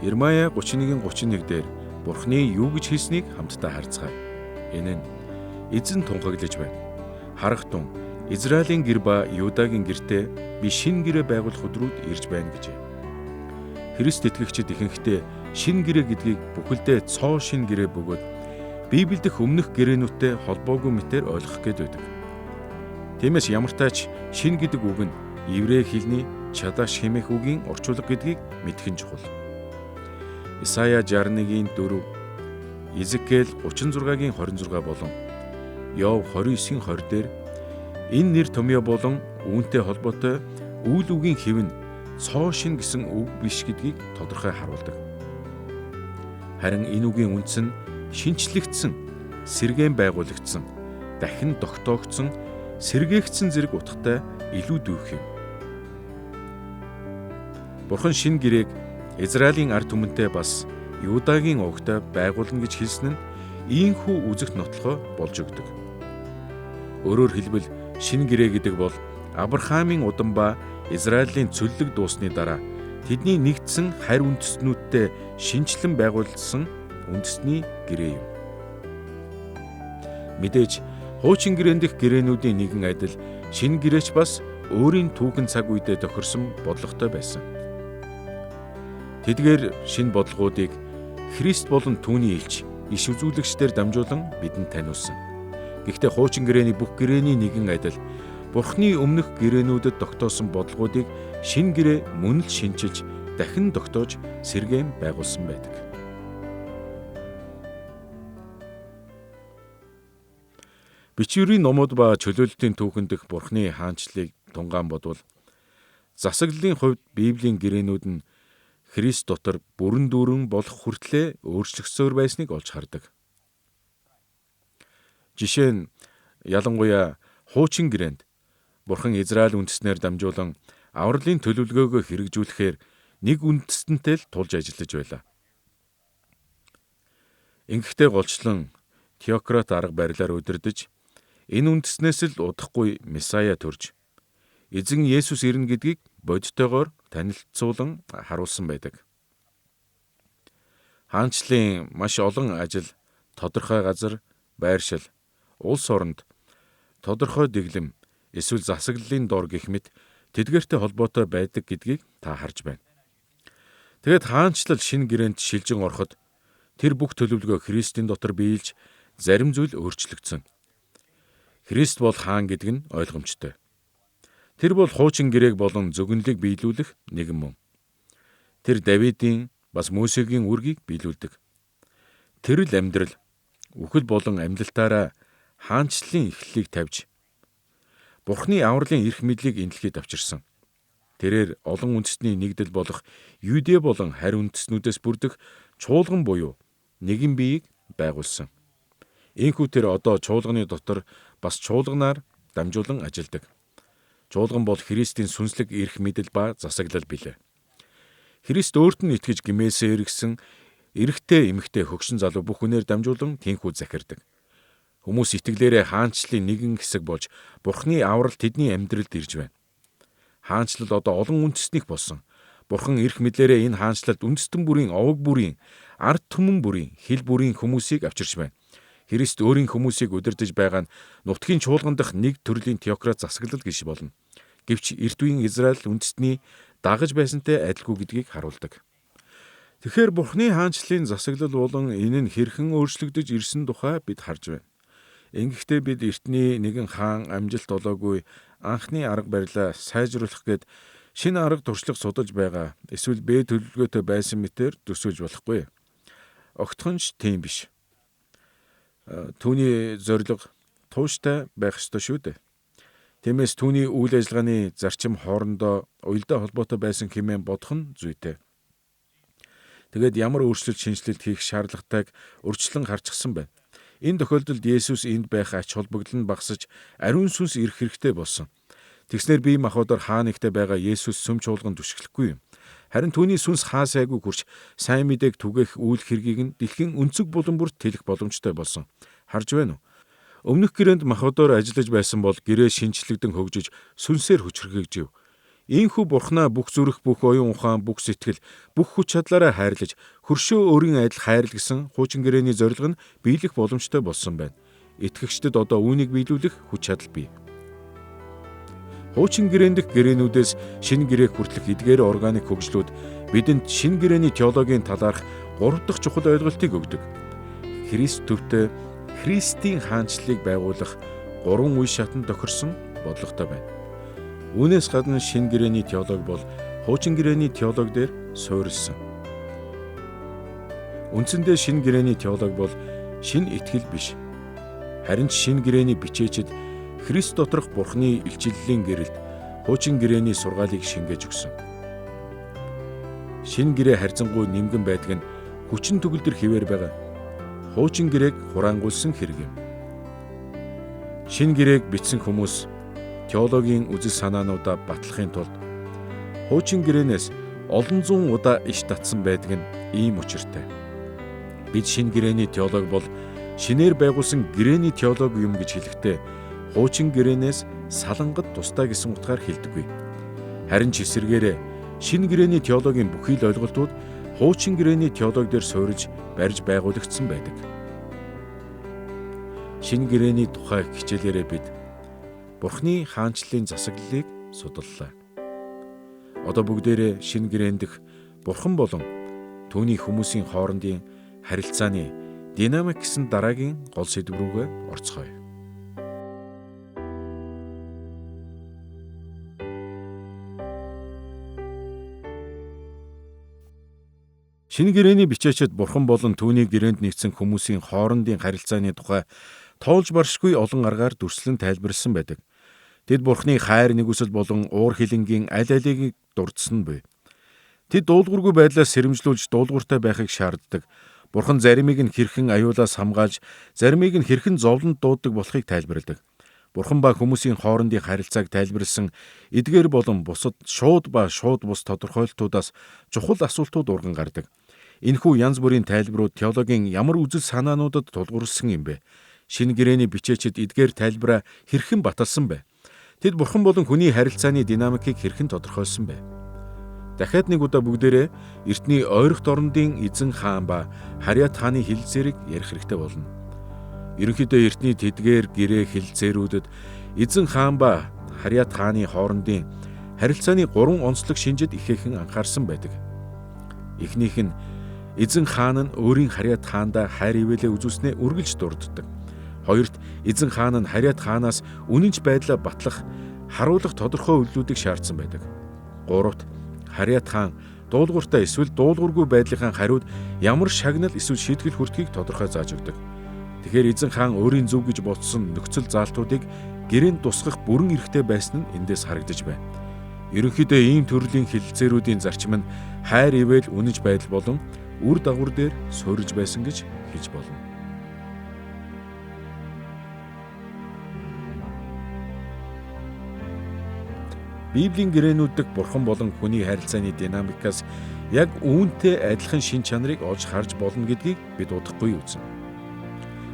Ирмая 31:31 дээр Бурхны юу гэж хэлснийг хамтдаа харцгаая. Энэ нь эзэн тунхаглаж байна. Харах тун Израилийн гэр ба Юдагийн гэртээ би шинэ гэрээ байгуулах өдрүүд ирж байна гэжээ. Христ итгэгчид ихэнхдээ шинэ гэрээ гэдгийг бүхэлдээ цоо шинэ гэрээ бөгөөд Библиэд дэх өмнөх гэрээнүүдтэй холбоогүй мэтээр ойлгох гээд байдаг. Тиймээс ямартайч шинэ гэдэг үг нь еврей хэлний чадаш хэмээх үгийн орчуулга гэдгийг мэдэх нь чухал. Исая 61:4, Изекэл 36:26 болон Йов 29:20 дээр энэ нэр томьёо болон үүнтэй холбоотой үйл үгийн хэв нь цоо шин гэсэн үг биш гэдгийг тодорхой харуулдаг. Харин энэ үгийн үндэс нь шинчлэгдсэн, сэргээн байгуулагдсан, дахин тогтоогдсон, сэргээгдсэн зэрэг утгатай илүү дүүх юм. Бурхан шинэ гэрээг Израилийн ард түмэнтэй бас Юдагийн угтаа байгуулна гэж хэлсэн нь ийхүү үзэгт нотлохоо болж өгдөг. Өөрөөр хэлбэл шинэ гэрээ гэдэг бол Авраамийн удам ба Израилийн цөллөг дуусны дараа тэдний нэгдсэн харь үндэстнүүдтэй шинчлэн байгуулсан үндэсний гэрээ юм. Мэдээж хуучин гэрээн дэх гэрээнүүдийн нэгэн адил шинэ гэрээч бас өөрийн түүхэн цаг үедээ тохирсон бодлоготой байсан. Тэдгээр шинэ бодлогоодыг Христ болон түүний элч иш үзүүлэгчдээр дамжуулан бидэнд таниулсан. Гэхдээ хуучин гэрээний бүх гэрээний нэгэн адил Бурхны өмнөх гэрээнүүдэд тогтоосон бодлогоодыг шинэ гэрээ мөн л шинчилж дахин тогтоож сэргээн байгуулсан байдаг. Бичвэрийн номууд ба чөлөөлтийн түүхэн дэх Бурхны хаанчлалыг тунгаан бодвол засаглалын хувьд Библийн гэрээнүүд нь Христ дотор бүрэн дүүрэн болох хүртлээр өөрчлөгсөөр байсныг олж хардаг. Жишээ нь ялангуяа хуучин гэрээнд Бурхан Израиль үндэстнээр дамжуулан авралын төлөвлөгөөгөө хэрэгжүүлэхээр нэг үндэстэнтэй л тулж ажиллаж байлаа. Ингэхдээ голчлон теократ арга барилаар удирдах энэ үндэстнээс л удахгүй Месая төрж эзэн Есүс ирнэ гэдгийг бодитойгоор танилцуулан харуулсан байдаг. Хаанчлалын маш олон ажил, тодорхой газар, байршил, улс оронд тодорхой дэглэм эсвэл засаглалын дор гэх мэт тэдгээртэй холбоотой байдаг гэдгийг та харж байна. Тэгэд хаанчлал шинэ гэрээнд шилжин ороход тэр бүх төлөвлөгөө Христийн дотор биелж зарим зүйл өөрчлөгдсөн. Христ бол хаан гэдэг нь ойлгомжтой. Тэр бол хуучин гэрээг болон зөгнөлийг биелүүлэх нэгэн мөн. Тэр Давидын бас Мөсегийн үргийг биелүүлдэг. Тэр л амьдрал, үхэл болон амьлалтаараа хаанчлалын эхлэлийг тавьж Бурхны авралын эрх мэдлийг энэ дэлхийд авчирсан. Тэрээр олон үндэстний нэгдэл болох Юдэ болон харь үндэстнүүдээс бүрдэх чуулган буюу нэгэн биеийг байгуулсан. Ийхүү тэр одоо чуулганы дотор бас чуулганаар дамжуулан ажилдаг. Чуулган бол Христийн сүнслэг эрх мэдэл ба засаглал билээ. Христ өөрт нь итгэж гимээсээ эргэсэн эрэгтэй эмэгтэй хөгшин залуу бүх үнээр дамжуулан тийхүү захирдаг. Хүмүүс итгэлээрээ хаанчлалын нэгэн хэсэг болж Бурхны аврал тэдний амьдралд ирж байна. Хаанчлал одоо олон үндэстнийх болсон. Бурхан эрх мэдлээрээ энэ хаанчлалд үндэстэн бүрийн, овог бүрийн, ард түмэн бүрийн, хил бүрийн хүмүүсийг авчирч байна. Христ өөрийн хүмүүсийг удирдах байгаа нь нутгийн чуулган дахь нэг төрлийн теократ засаглал гэж болно. Гэвч эрт үеийн Израиль үндэстний дагаж байсантай адилгүй гэдгийг харуулдаг. Тэгэхээр Бурхны хаанчлалын засаглал болон энэ нь хэрхэн өөрчлөгдөж ирсэн тухай бид харж байна. Ингэхдээ бид эртний нэгэн хаан амжилт олоогүй анхны арга барилаа сайжруулах гээд шинэ арга туршлага судалж байгаа эсвэл бие төлөвлөгөөтэй байсан мэтээр төсөөлж болохгүй. Огтхон ч тийм биш. Түүний зорилго тууштай байх ёстой шүү дээ. Тиймээс түүний үйл ажиллагааны зарчим хоорондоо уялдаа холбоотой байсан хэмээн бодох нь зүйтэй. Тэгээд ямар өөрчлөлт шинжилэлт хийх шаардлагатайг урьдчилан харчихсан байна. Энэ тохиолдолд Есүс энд байх ач холбогдол нь багасж ариун сүнс ирэх хэрэгтэй болсон. Тэгснээр бие махбодоор хаа нэгтээ байгаа Есүс сүм чуулган түшгэлэхгүй юм. Харин түүний сүнс хаа сайгүй хүрч сайн мэдээг түгээх үйл хэргийг нь дэлхийн өнцөг булан бүрт тэлэх боломжтой болсон. Харж байна уу? Өмнөх гэрээнд махбодоор ажиллаж байсан бол гэрээ шинчлэгдэн хөгжиж сүнсээр хүчрхэгжив. Ийхүү Бурхнаа бүх зүрх, бүх оюун ухаан, бүх сэтгэл, бүх хүч чадлаараа хайрлаж, хөршөө өөрийн адил хайрл гэсэн хуучин гэрээний зорилго нь биелэх боломжтой болсон байна. Итгэгчдэд одоо үүнийг биелүүлэх хүч чадал бий. Хуучин гэрээн дэх гэрээнүүдээс шинэ гэрээх хүртэлх эдгээр органик хөгжлүүд бидэнд шинэ гэрээний теологийн талаарх 3 дахь чухал ойлголтыг өгдөг. Христ төвтэй Христийн хаанчлалыг байгуулах 3 үе шатанд тохирсон бодлоготой байна. Үүнээс гадна шинэ гэрээний теолог бол хуучин гэрээний теолог дээр суурилсан. Үндсэндээ шинэ гэрээний теолог бол шинэ итгэл биш. Харин шинэ гэрээний бичээчид Христ доторх Бурхны илчиллийн гэрэлд хуучин гэрээний сургаалыг шингээж өгсөн. Шинэ гэрээ харьцангуй нэмгэн байдаг нь хүчин төгөлдөр хിവэр байгаа. Хуучин гэрээг хураангуйлсан хэрэг юм. Шинэ гэрээг бичсэн хүмүүс теологийн үзэл санаануудаа батлахын тулд хуучин гэрээнээс олон зуун удаа иш татсан байдаг нь ийм учиртай. Бид шинэ гэрээний теолог бол шинээр байгуулсан гэрээний теолог юм гэж хэлэхдээ хуучин гэрээнээс салангад тусдаа гэсэн утгаар хэлдэггүй. Харин ч эсвэргээрээ шинэ гэрээний теологийн бүхий л ойлголтууд хуучин гэрээний теолог дээр суурилж барьж байгуулагдсан байдаг. Шинэ гэрээний тухай хичээлээрээ бид Бурхны хаанчлалын засаглалыг судаллаа. Одоо бүгдээрээ шинэ гэрээн дэх Бурхан болон түүний хүмүүсийн хоорондын харилцааны динамик гэсэн дараагийн гол сэдв рүүгээ орцгоё. Шинэ гэрээний бичээчид Бурхан болон түүний гэрээнд нэгдсэн хүмүүсийн хоорондын харилцааны тухай тоолж баршгүй олон аргаар дүрслэн тайлбарлсан байдаг. Тэд Бурхны хайр нэгүсэл болон уур хилэнгийн аль алийг дурдсан буй. Тэд дуулуургүй байдлаас сэрэмжлүүлж дуулууртай байхыг шаарддаг. Бурхан заримыг нь хэрхэн аюулаас хамгаалж, заримыг нь хэрхэн зовлонд дууддаг болохыг тайлбарладаг. Бурхан ба хүмүүсийн хоорондын харилцааг тайлбарлсан эдгээр болон бусад шууд ба шууд бус тодорхойлолтуудаас чухал асуултууд урган гардаг. Энэхүү янз бүрийн тайлбарууд теологийн ямар үзэл санаануудад тулгуурласан юм бэ? Шинэ гэрээний бичээчид эдгээр тайлбараа хэрхэн баталсан бэ? Тэд Бурхан болон хүний харилцааны динамикийг хэрхэн тодорхойлсон бэ? Дахиад нэг удаа бүгдээрээ эртний ойрхт орондын эзэн хаан ба Хариат хааны хэлэлцээрийг ярих хэрэгтэй болно. Ерөнхийдөө эртний тэдгээр гэрээ хэлэлцээрүүдэд эзэн хаан ба Хариат хааны хоорондын харилцааны 3 онцлог шинжид ихээхэн анхаарсан байдаг. Эхнийх нь эзэн хаан нь өөрийн Хариат хаанда хайр ивэлээ үзүүлснээ үргэлж дурддаг. Хоёрт эзэн хаан нь Хариат хаанаас үнэнч байдлаа батлах, харуулах тодорхой үйлдэлүүдийг шаардсан байдаг. Гуравт Хариат хаан дуулууртай эсвэл дуулуургүй байдлынхаа хариуд ямар шагнал эсвэл шийтгэл хүртхийг тодорхой зааж өгдөг. Тэгэхээр эзэн хаан өөрийн зөв гэж бодсон нөхцөл заалтуудыг гэрээнд тусгах бүрэн эрхтэй байсан нь эндээс харагдаж байна. Ерөнхийдөө ийм төрлийн хэлэлцээрүүдийн зарчим нь хайр ивэл үнэнч байдал болон үр дагавар дээр суурилж байсан гэж хэлж болно. Библийн гэрээнүүд Бурхан болон хүний харилцааны динамикаас яг үүнтэй адилхан шин чанарыг олж харж болно гэдгийг бид удахгүй үзнэ.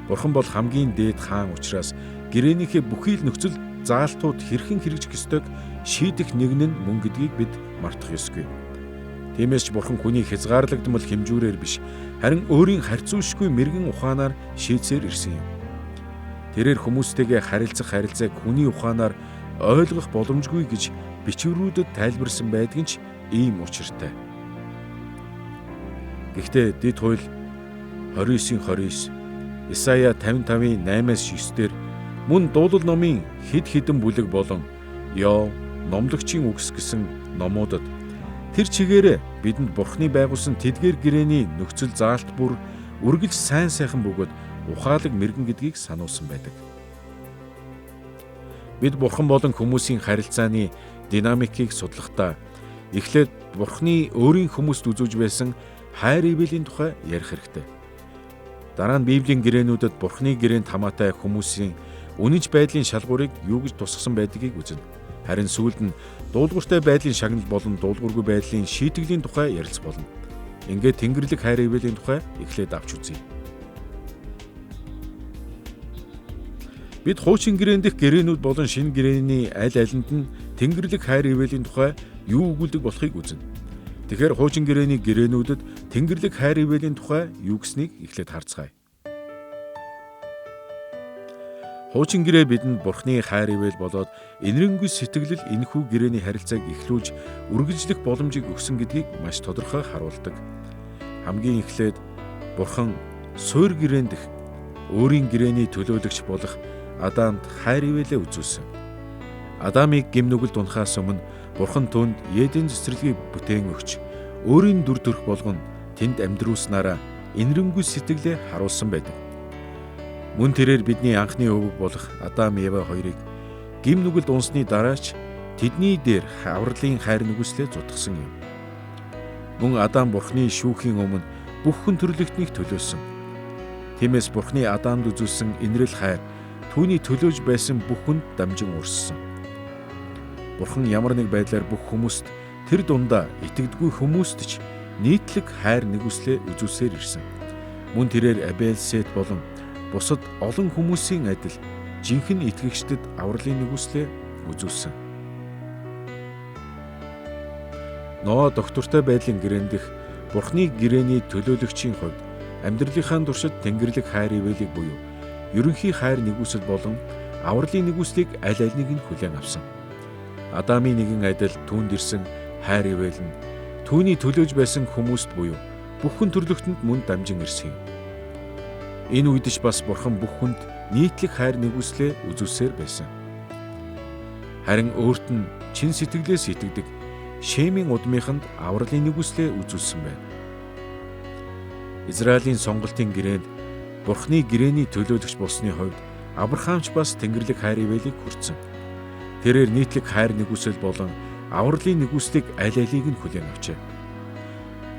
Бурхан бол хамгийн дээд хаан учраас гэрээнийхээ бүхий л нөхцөл заалтууд хэрхэн хэрэгжих ёстойг шийдэх нэгэн нь мөн гэдгийг бид мартах ёсгүй. Тиймээс ч Бурхан хүний хязгаарлагдмал хэмжүүрээр биш, харин өөрийн харьцуулшгүй мэрэгэн ухаанаар шийдсээр ирсэн юм. Тэрээр хүмүүстэйгээ харилцах харилцааг хүний ухаанаар ойлгох боломжгүй гэж бичвэрүүдэд тайлбарсан байдаг нь ч ийм учиртай. Гэхдээ Дэд хууль 29:29, Исая 55:8-9 дээр мөн дуулал номын хэд хэдэн бүлэг болон Йов, номлогчийн үгс гэсэн номуудад тэр чигээрээ бидэнд Бурхны байгуулсан тэдгээр гэрээний нөхцөл заалт бүр үргэлж сайн сайхан бөгөөд ухаалаг мэрэгэн гэдгийг сануулсан байдаг. Бид Бурхан болон хүмүүсийн харилцааны динамикийг судлахдаа эхлээд Бурхны өөрийн хүмүүст үзүүлж байсан хайр ивэлийн тухай ярих хэрэгтэй. Дараа нь Библийн гэрээнүүдэд Бурхны гэрээнд хамаатай хүмүүсийн үнэнч байдлын шалгуурыг юу гэж тусгасан байдгийг үзнэ. Харин сүүлд нь дуулууртай байдлын шагнал болон дуулуургүй байдлын шийтгэлийн тухай ярилцах болно. Ингээд Тэнгэрлэг хайр ивэлийн тухай эхлээд авч үзье. Бид хуучин гэрээн дэх гэрээнүүд болон шинэ гэрээний аль алинд нь Тэнгэрлэг хайр ивэлийн тухай юу өгүүлдэг болохыг үзнэ. Тэгэхээр хуучин гэрээний гэрээнүүдэд Тэнгэрлэг хайр ивэлийн тухай юу гэснийг эхлээд харцгаая. Хуучин гэрээ бидэнд Бурхны хайр ивэл болоод инэрэнгүй сэтгэлэл энэхүү гэрээний харилцааг эхлүүлж үргэлжлэх боломжийг өгсөн гэдгийг маш тодорхой харуулдаг. Хамгийн эхлээд Бурхан суурь гэрээн дэх өөрийн гэрээний төлөөлөгч болох Адамд хайр ивэлээ үзүүлсэн. Адамыг гэм нүгэлд унахаас өмнө Бурхан түүнд Еден цэцэрлэгийг бүтээн өгч өөрийн дүр төрх болгон тэнд амьдруулснараа инэрэнгүй сэтгэлээ харуулсан байдаг. Мөн тэрээр бидний анхны өвөг болох Адам Ева хоёрыг гэм нүгэлд унсны дараач тэдний дээр хавралын хайр нүгслээ зутгсан юм. Мөн Адам Бурхны шүүхийн өмнө бүх хүн төрлөختнийг төлөөсөн. Тиймээс Бурхны Адамд үзүүлсэн инрэл хайр түүний төлөөж байсан бүх хүнд дамжин урссан. Бурхан ямар нэг байдлаар бүх хүмүүст тэр дундаа итгэдэггүй хүмүүст ч нийтлэг хайр нэгүслээ үзүүлсээр ирсэн. Мөн тэрээр Абель, Сет болон бусад олон хүмүүсийн адил жинхэнэ итгэгчдэд авралын нэгүслээ үзүүлсэн. Ноа доктортой байдлын гэрээн дэх Бурхны гэрээний төлөөлөгчийн хувьд амьдралынхаа туршид Тэнгэрлэг хайр ивэлийг буюу ерөнхий хайр нэгүсэл болон авралын нэгүслийг аль алиг нь хүлээн авсан. Адамын нэгэн адил түүнд ирсэн хайр ивэл нь түүний төлөөж байсан хүмүүст буюу бүх хүн төрлөختөнд мөн дамжин ирсэн юм. Энэ үед ч бас Бурхан бүх хүнд нийтлэг хайр нэгүслээ үзүүлсээр байсан. Харин өөрт нь чин сэтгэлээс итгэдэг Шемийн удмынханд авралын нэгүслээ үзүүлсэн байна. Израилийн сонголтын гэрээнд Бурхны гэрээний төлөөлөгч болсны хувьд Авраамч бас Тэнгэрлэг хайр ивэлийг хүртсэн. Тэрээр нийтлэг хайр нэгүсэл болон авралын нэгүслийг аль алийг нь хүлээн авчээ.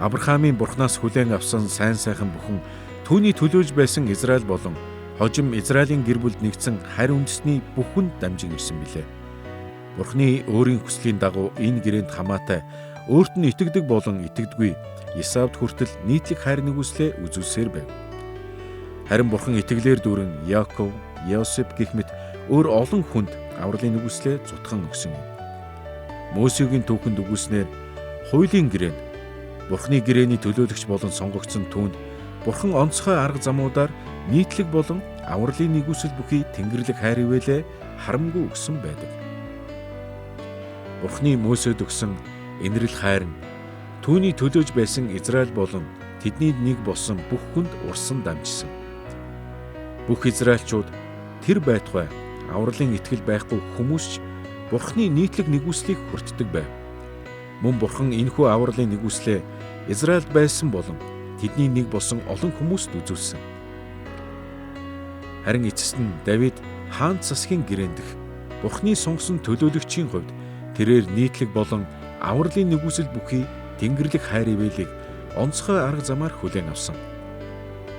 Авраамийн Бурханаас хүлээн авсан сайн сайхан бүхэн түүний төлөөлж байсан Израиль болон хожим Израилийн гэр бүлд нэгдсэн харь үндэсний бүхэнд дамжин ирсэн билээ. Бурханы өөрийн хүслийн дагуу энэ гэрээнд хамаатай өөрт нь итгэдэг болон итгэдэггүй Исавд хүртэл нийтлэг хайр нэгүслээ үзүүлсээр байв. Харин Бурхан итгэлээр дүүрэн Яков, Йосеп гэх мэт өөр олон хүнд авралын нэгүслээ зутхан өгсөн юм. Мөсегийн түүхэнд өгүүлснээр хуулийн гэрээнд Бурханы гэрээний төлөөлөгч болон сонгогдсон түүнд Бурхан онцгой арга замуудаар нийтлэг болон авралын нэгүсэл бүхий Тэнгэрлэг хайр ивэлээ харамгүй өгсөн байдаг. Бурханы Мөсед өгсөн инэрл хайр нь түүний төлөөж байсан Израиль болон тэдний нэг болсон бүх хүнд урсан дамжсан. Бүх израильчууд тэр байтугай авралын итгэл байхгүй хүмүүс ч Бурханы нийтлэг нэгүслийг хүртдэг байв. Мөн Бурхан энэхүү авралын нэгүслээ Израильд байсан болон тэдний нэг болсон олон хүмүүст үзүүлсэн. Харин эцэст нь Давид хаан засгийн гэрээн дэх Бурханы сонгосон төлөөлөгчийн хувьд тэрээр нийтлэг болон авралын нэгүсэл бүхий Тэнгэрлэг хайр ивэлийг онцгой арга замаар хүлээн авсан.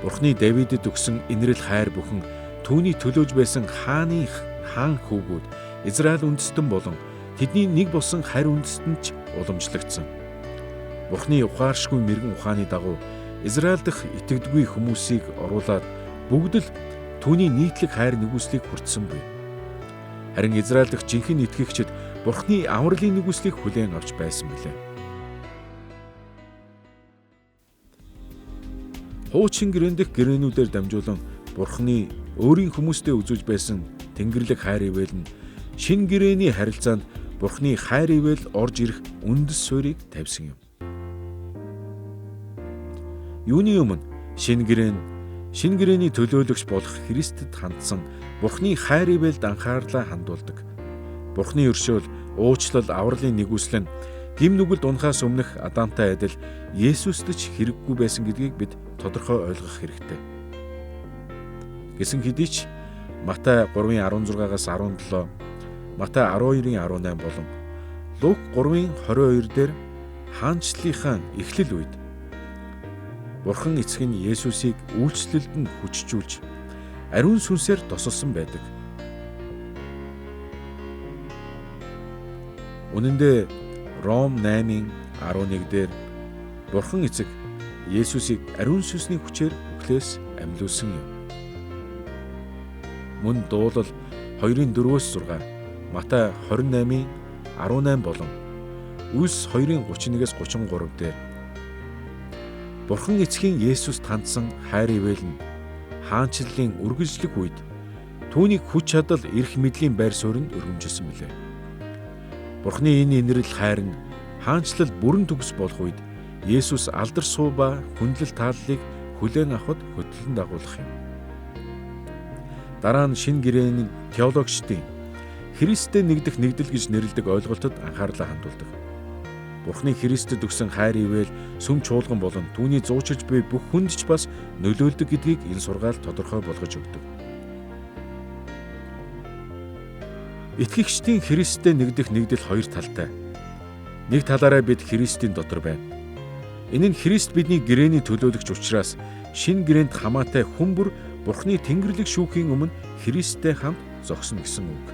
Бурханы Давидэд өгсөн инэрл хайр бүхэн түүний төлөөж байсан хаан хүүгүүд Израиль үндэстэн болон тэдний нэг болсон харь үндэстэнд ч уламжлагдсан. Бурханы ухааршгүй мэрэгэн ухааны дагуу Израиль дахь итгэдэггүй хүмүүсийг оруулаад бүгд л түүний нийтлэг хайр нэгүслийг хүртсэн буй. Харин Израиль дахь жинхэнэ итгэгчид Бурханы авралын нэгүслийг хүлээн авч байсан билээ. Хуучин гэрээн дэх гэрээнүүдээр дамжуулан Бурханы өөрийн хүмүүстээ үзүүлж байсан Тэнгэрлэг хайр ивэл нь шинэ гэрээний харилцаанд Бурханы хайр ивэл орж ирэх үндэс суурийг тавьсан юм. Юуны өмнө шинэ гэрээний төлөөлөгч болох Христэд хандсан Бурханы хайр ивэлд анхаарлаа хандуулдаг. Бурханы өршөөл, уучлал, авралын нэгүслэн гим нүгэлд унахаас өмнөх Адамтай адил Есүст ч хэрэггүй байсан гэдгийг бид тодорхой ойлгох хэрэгтэй. Гэсэн хэдий ч Матай 3:16-аас 17, Матай 12:18 болон Лук 3:22 дээр хаанчлалынхаа эхлэл үед Бурхан эцэг нь Есүсийг үйлчлэлд нь хүчжүүлж ариун сүнсээр тосолсон байдаг. Үнэн дээр Ром 8:11 дээр Бурхан эцэг Есүсийг ариун сүнсний хүчээр үхлээс амьлуулсан юм. Мөн дуулал 2:4-6, Матай 28:18 болон Үлс 2:31-ээс 33 дээр Бурхан эцгийн Есүст хандсан хайр ивэл нь хаанчлалын үргэлжлэх үед түүнийг хүч чадал эрх мэдлийн байр суурьнд өргөмжилсөн билээ. Бурханы энэ инэрл хайр нь хаанчлал бүрэн төгс болох үед Есүс алдар суу ба хүндлэл тааллыг хүлээн авахд хөтлөн дагуулах юм. Дараа нь шинэ гэрээний теологчдын Христтэй нэгдэх нэгдэл гэж нэрлэдэг ойлголтод анхаарлаа хандуулдаг. Бурханы Христэд өгсөн хайр ивэл сүм чуулган болон түүний зуучилж буй бүх хүнд ч бас нөлөөлдөг гэдгийг энэ сургаал тодорхой болгож өгдөг. Итгэгчдийн Христтэй нэгдэх нэгдэл хоёр талтай. Нэг талаараа бид Христийн дотор байна. Энэ нь Христ бидний гэрээний төлөөлөгч учраас шинэ гэрээнд хамаатай хүн бүр Бурханы Тэнгэрлэг шүүхийн өмнө Христтэй хамт зогсно гэсэн үг.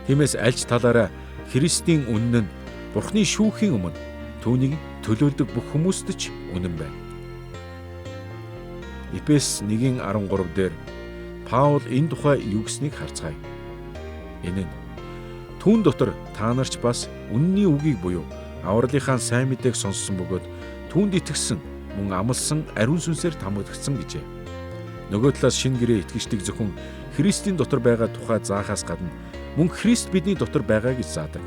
Тиймээс аль ч талаараа Христийн үнэн нь Бурханы шүүхийн өмнө түүнийг төлөөлдөг бүх хүмүүст ч үнэн байна. Эфес 1:13 дээр Паул энэ тухай юу гэснийг харцгаая. Энэ нь түүн дотор та нарч бас үнний үгийг буюу авралынхаа сайн мэдээг сонссон бөгөөд түүнд итгэсэн мөн амласан ариун сүнсээр тамгагдсан гэжээ. Нөгөө талаас шинэ гэрээ итгэждэг зөвхөн Христийн дотор байгаа тухай заахаас гадна мөн Христ бидний дотор байгаа гэж заадаг.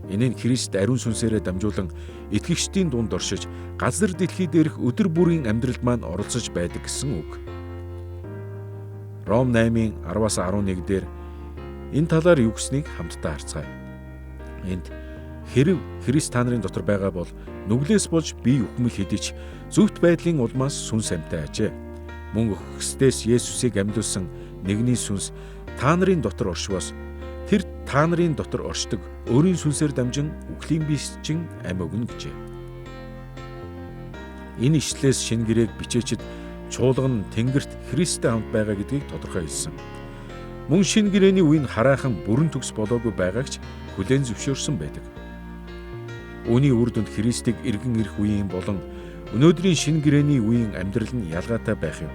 Энэ нь Христ ариун сүнсээрээ дамжуулан итгэгчдийн дунд оршиж газар дэлхий дээрх өдөр бүрийн амьдралд маань оролцож байдаг гэсэн үг. Ром 8:10-11 дээр энэ талаар юу гэснийг хамтдаа харцгаая. Энд хэрв Христ та нарын дотор байгаа бол нүглээс болж бие үхмэл хэдий ч зөвхт байдлын улмаас сүнс амьтаа ажээ. мөн өгөхсдээс Есүсийг амьдуулсан нэгний сүнс та нарын дотор оршвоос тэр та нарын дотор оршдог өөрийн сүнсээр дамжин үхлийн биччин амь өгнө гэжээ. Энэ ишлээс шинэ гэрээг бичээчид чуулга нь Тэнгэрт Христтэй хамт байгаа гэдгийг тодорхой хэлсэн. Мөн шинэ гэрээний үеийн хараахан бүрэн төгс болоогүй байгаагч хүлээн зөвшөөрсөн байдаг. Үүний үр дүнд Христийг эргэн ирэх үеийн болон өнөөдрийн шинэ гэрээний үеийн амьдрал нь ялгаатай байх юм.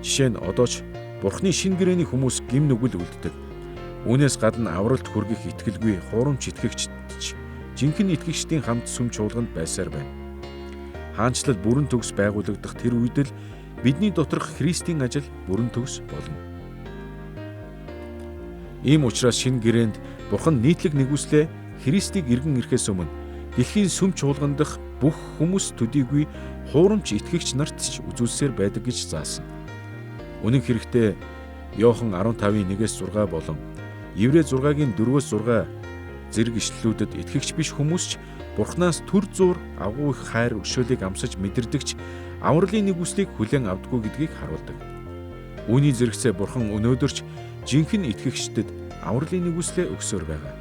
Жишээ нь одоо ч Бурхны шинэ гэрээний хүмүүс гим нүгэл үлддэг. Үүнээс гадна авралт хүргэх итгэлгүй хуурамч итгэгчд ч жинхэнэ итгэгчдийн хамт сүм чуулганд байсаар байна. Хаанчлал бүрэн төгс байгуулагдах тэр үед л бидний доторх Христийн ажил бүрэн төгс болно. Ийм учраас шинэ гэрээнд Бурхан нийтлэг нэгүслээ Христийг эргэн ирэхээс өмнө дэлхийн сүм чуулган дах бүх хүмүүс төдийгүй хуурамч итгэгч нарт ч үзүүлсээр байдаг гэж заасан. Үнэн хэрэгтээ Иохан 15-ийн 1-6 болон Еврей 6-гийн 4-6 зэрэг ишлэлүүдэд итгэгч биш хүмүүс ч Бурханаас төр зуур агуу их хайр өршөөлийг амсаж мэдэрдэгч авралын нэгүслийг хүлээн авдаггүй гэдгийг харуулдаг. Үүний зэрэгцээ Бурхан өнөөдөрч жинхэнэ итгэгчдэд авралын нэгүслээ өгсөөр байгаа.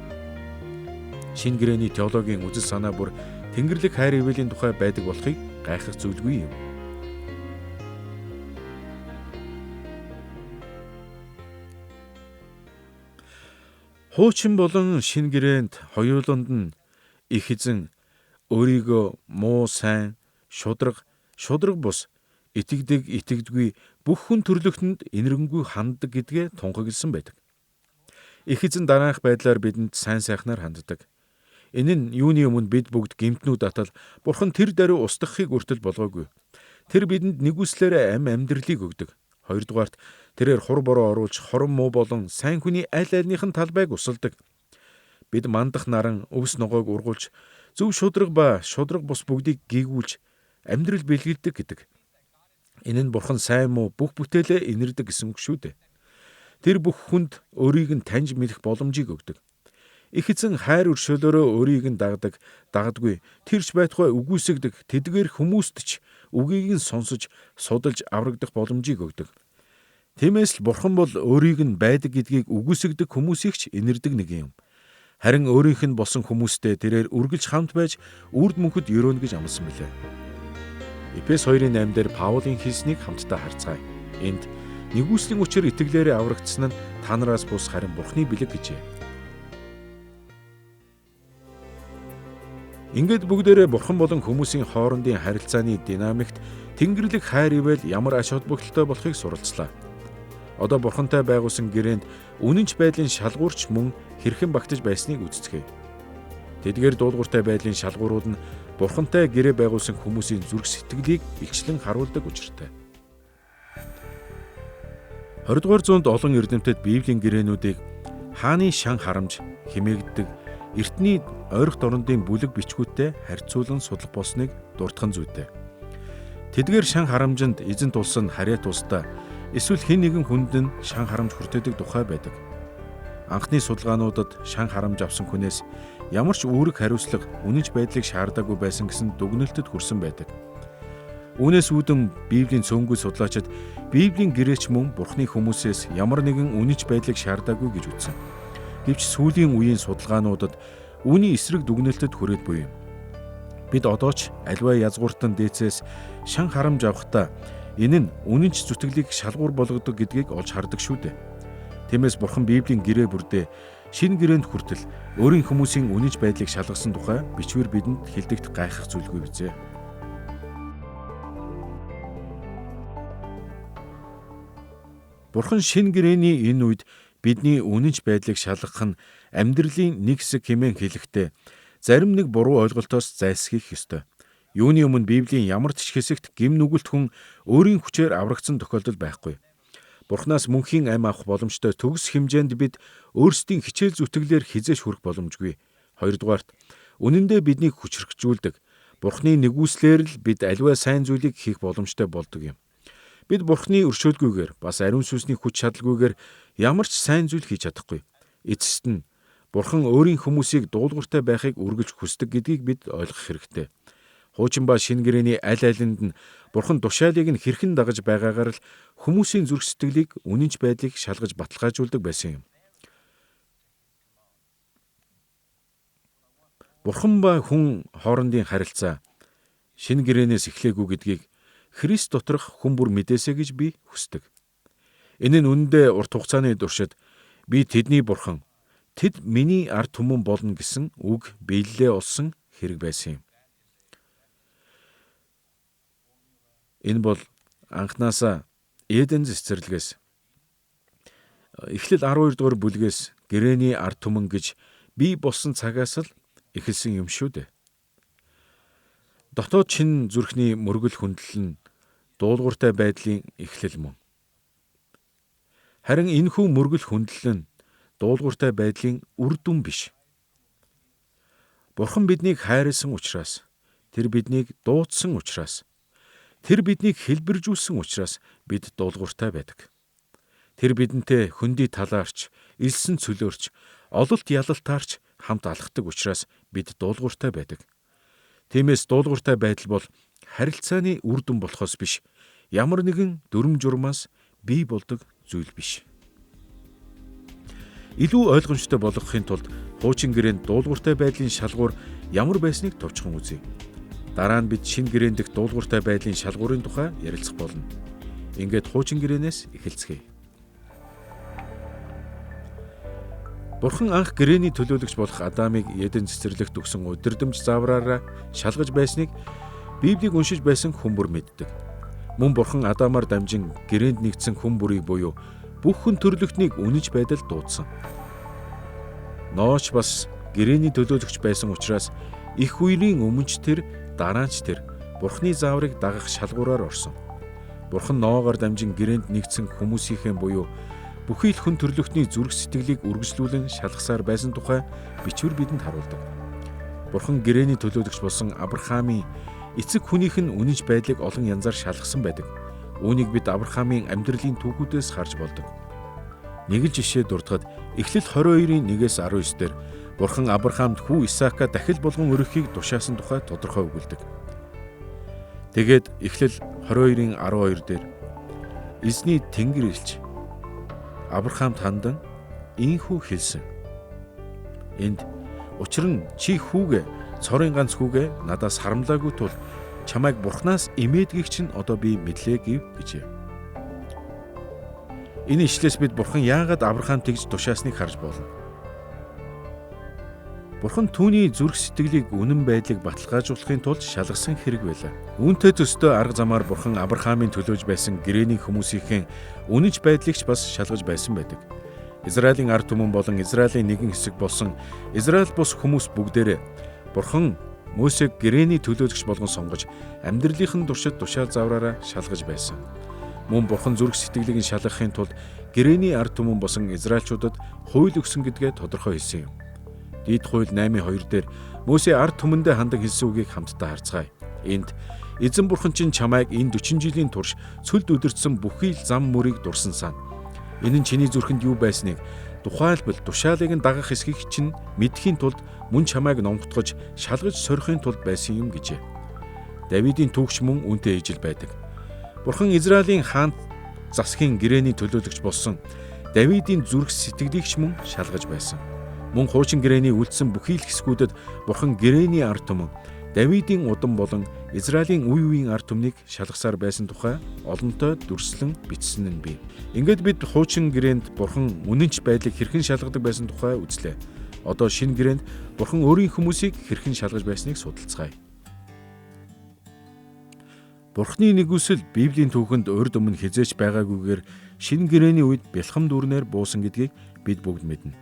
Шинэ гэрээний теологийн үзэл санаа бүр Тэнгэрлэг хайр ивэлийн тухай байдаг болохыг гайхах зүйлгүй юм. Хуучин болон шинэ гэрээнд хоёуланд нь их эзэн өөрийгөө муу сайн, шудраг бус, итгэдэггүй бүх хүн төрлөختөнд инэрэнгүй ханддаг гэдгээ тунхагласан байдаг. Их эзэн дараах байдлаар бидэнд сайн сайхнаар ханддаг. Энэ нь юуны өмнө бид бүгд гэмтнүүд атал Бурхан тэр даруй устгахыг хүртэл болгоогүй. Тэр бидэнд нэгүслээрээ амьдралыг өгдөг. Хоёрдугаарт тэрээр хур бороо оруулж хорон муу болон сайн хүний аль альнийх нь талбайг усалдаг. Бид мандах наран өвс ногоог ургуулж зөв шудраг ба шудраг бус бүгдийг гийгүүлж амьдрал бэлгэлдэг гэдэг. Энэ нь Бурхан сайн муу бүх бүтээлээ инэрдэг гэсэн үг шүү дээ. Тэр бүх хүнд өөрийг нь таньж мэдэх боломжийг өгдөг. Их эзэн хайр өршөөлөөрөө өөрийг нь дагдаггүй тэрч байтугай үгүйсгдэг тэдгээр хүмүүст ч үгийг нь сонсож судалж аврагдах боломжийг өгдөг. Тиймээс л Бурхан бол өөрийг нь байдаг гэдгийг үгүйсгдэг хүмүүсийг ч инэрдэг нэг юм. Харин өөрийнх нь болсон хүмүүстэй тэрээр үргэлж хамт байж үрд мөнхөд өрөөнө гэж амласан билээ. Эфес 2:8 дээр Паулийн хэлснийг хамтдаа харцгаая. Энд нэгүслийн учир итгэлээрээ аврагдсан нь та нараас бус харин Бурхны бэлэг гэжээ. Ингээд бүгдээрээ Бурхан болон хүмүүсийн хоорондын харилцааны динамикт Тэнгэрлэг хайр ивэл ямар ач холбогдолтой болохыг суралцлаа. Одоо Бурхантай байгуулсан гэрээнд үнэнч байдлын шалгуурч мөн хэрхэн багтаж байсныг үздэцгээе. Тэдгээр дуулууртай байдлын шалгуурууд нь Бурхантай гэрээ байгуулсан хүмүүсийн зүрх сэтгэлийг илчлэн харуулдаг учиртай. 20 дугаар зуунд олон эрдэмтэд Библийн гэрээнүүдийг хааны шан харамж хэмээгддэг эртний ойрох дорндын бүлэг бичгүүттэй харьцуулан судлах болсныг дурдхан зүйтэй. Тэдгээр шан харамжинд эзэн тулсан харьяа тусдаа эсвэл хэн нэгэн хүнд нь шан харамж хүртээдэг тухай байдаг. Анхны судалгаануудад шан харамж авсан хүнээс ямар ч үүрэг хариуцлага үнэнч байдлыг шаардаагүй байсан гэсэн дүгнэлтэд хүрсэн байдаг. Үүнээс үүдэн Библийн цөөнгүй судлаачид Библийн гэрээч мөн Бурхны хүмүүсээс ямар нэгэн үнэнч байдлыг шаардаагүй гэж үзсэн. Гэвч сүүлийн үеийн судалгаануудад үүний эсрэг дүгнэлтэд хүрээд буй юм. Бид одоо ч аливаа язгууртан дээцээс шан харамж авахдаа энэ нь үнэнч зүтгэлийг шалгуур болгодог гэдгийг олж хардаг шүү дээ. Тиймээс Бурхан Библийн гэрээ бүрдээ шинэ гэрээнд хүртэл өөрийн хүмүүсийн үнэнч байдлыг шалгасан тухай бичвэр бидэнд хэлдэгт гайхах зүйлгүй бизээ. Бурхан шинэ гэрээний энэ үед бидний үнэнч байдлыг шалгах нь амьдралын нэг хэсэг хэмээн хэлэхдээ зарим нэг буруу ойлголтоос зайлсхийх ёстой. Юуны өмнө Библийн ямар ч хэсэгт гим нүгэлт хүн өөрийн хүчээр аврагдсан тохиолдол байхгүй. Бурханаас мөнхийн амь авах боломжтой төгс хэмжээнд бид өөрсдийн хичээл зүтгэлээр хизээж хүрэх боломжгүй. Хоёрдугаарт үнэн дээр биднийг хүчрхжүүлдэг. Бурхны нэгүслэр л бид аливаа сайн зүйлийг хийх боломжтой болдог юм. Бид Бурхны өршөөлгүйгээр бас ариун сүнсний хүч чадалгүйгээр ямар ч сайн зүйл хийж чадахгүй. Эцэст нь Бурхан өөрийн хүмүүсийг дуулууртай байхыг үргэлж хүсдэг гэдгийг бид ойлгох хэрэгтэй. Хуучин ба шинэ гэрээний аль алинд нь Бурхан тушаалыг нь хэрхэн дагаж байгаагаар л хүмүүсийн зүрх сэтгэлийг, үнэнч байдлыг шалгаж баталгаажуулдаг байсан юм. Бурхан ба хүн хоорондын харилцаа шинэ гэрээнээс эхлэегүй гэдгийг Христ доторх хүн бүр мэдээсэй гэж би хүсдэг. Энэ нь үнэндээ урт хугацааны туршид би тэдний Бурхан, тэд миний ард түмэн болно гэсэн үг биелэлээ олсон хэрэг байсан юм. Энэ бол анхнаасаа Эден цэцэрлэгээс Эхлэл 12 дугаар бүлгээс гэрээний ард түмэн гэж бий болсон цагаас л эхэлсэн юм шүү дээ. Дотоод чин зүрхний мөргөл хүндлэл нь дуулууртай байдлын эхлэл мөн. Харин энэхүү мөргөл хүндлэл нь дуулууртай байдлын үр дүн биш. Бурхан биднийг хайрласан учраас, тэр биднийг дуудсан учраас, тэр биднийг хэлбэржүүлсэн учраас бид дуулууртай байдаг. Тэр бидэнтэй хөндөй талаарч, элсэн цөлөөрч, ололт ялалтаарч хамт алхдаг учраас бид дуулууртай байдаг. Тиймээс дуулууртай байдал бол харилцааны үр дүн болохоос биш, ямар нэгэн дүрм журмаас бий болдог зүйл биш. Илүү ойлгомжтой болгохын тулд хуучин гэрээнд дуулууртай байдлын шалгуур ямар байсныг товчхон үзье. Дараа нь бид шинэ гэрээн дэх дуулууртай байдлын шалгуурын тухай ярилцах болно. Ингээд хуучин гэрээнээс эхэлцгээе. Бурхан анх гэрээний төлөөлөгч болох Адамыг Эден цэцэрлэгт өгсөн удирдамж заавраараа шалгаж байсныг Библийг уншиж байсан хүн бүр мэддэг. Мөн Бурхан Адамаар дамжин гэрээнд нэгдсэн хүн бүрийг буюу бүх хүн төрлөختнийг үнэнч байдал дуудсан. Нооч бас гэрээний төлөөлөгч байсан учраас их үерийн өмнөч тэр, дараа нь ч тэр Бурханы зааврыг дагах шалгуураар орсон. Бурхан Ноогоор дамжин гэрээнд нэгдсэн хүмүүсийнхээ буюу бүхий л хүн төрлөختний зүрх сэтгэлийг үргэлжлүүлэн шалгасаар байсан тухай бичвэр бидэнд харуулдаг. Бурхан гэрээний төлөөлөгч болсон Авраамийн эцэг хүнийх нь үнэнч байдлыг олон янзаар шалгасан байдаг. Үүнийг бид Авраамийн амьдралын түүхүүдээс харж болдог. Нэг л жишээ дурдахад Эхлэл 22-ийн 1-19 дээр Бурхан Авраамд хүү Исаака дахил болгон өргөхийг тушаасан тухай тодорхой өгүүлдэг. Тэгээд Эхлэл 22-ийн 12 дээр эзний Тэнгэр ирж Авраамд хандан ийхүү хэлсэн. Энд учир нь чи хүүгээ, цорын ганц хүүгээ надаас харамлаагүй тул чамайг Бурханаас имээдгийг чинь одоо би мэдлээ гэв гэжээ. Энэ ишлээс бид Бурхан яагаад Авраамд тэгж тушаасныг харж болно. Бурхан түүний зүрх сэтгэлийг үнэн байдлыг баталгаажуулахын тулд шалгасан хэрэг байлаа. Үүнтэй төстэй арга замаар Бурхан Авраамын төлөөж байсан гэрээний хүмүүсийн үнэнч байдлыг ч бас шалгаж байсан байдаг. Израилийн ард түмэн болон Израилийн нэгэн хэсэг болсон Израиль бус хүмүүс бүгдээрээ Бурхан Мосег гэрээний төлөөлөгч болгон сонгож амьдралынхын туршид тушаал завраараа шалгаж байсан. Мөн Бурхан зүрх сэтгэлийг нь шалгахын тулд гэрээний ард түмэн болсон Израильчуудад хууль өгсөн гэдгээ тодорхой хэлсэн юм. Дээд хууль 8:2 дээр Мосе ард түмэндээ хандаг хэлсэн үгийг хамтдаа харцгаая. Энд эзэн Бурхан чинь чамайг энэ 40 жилийн турш цөлд үдирдсэн бүхий л зам мөрийг дурсан сан. Энэ нь чиний зүрхэнд юу байсныг тухайлбал тушаалыг нь дагах эсхийг чинь мэдхийн тулд мөн чамайг номтгож шалгаж сорихын тулд байсан юм гэжээ. Давидын түүхч мөн үүнтэй ижил байдаг. Бурхан Израилийн хаан засгийн гэрээний төлөөлөгч болсон Давидын зүрх сэтгэлийгч мөн шалгаж байсан. Мөн хуучин гэрээний үлдсэн бүхий л хэсгүүдэд Бурхан гэрээний ард түмэн, Давидын удам болон Израилийн үе үеийн ард түмнийг шалгасаар байсан тухай олонтой дүрслэн бичсэн нь бий. Ингээд бид хуучин гэрээнд Бурхан үнэнч байдлыг хэрхэн шалгадаг байсан тухай үзлээ. Одоо шинэ гэрээнд Бурхан өөрийн хүмүүсийг хэрхэн шалгаж байсныг судалцгаая. Бурханы нэгүсэл Библийн түүхэнд урьд өмнө хизээч байгаагүйгээр шинэ гэрээний үед бэлхам дүүрнээр буусан гэдгийг бид бүгд мэднэ.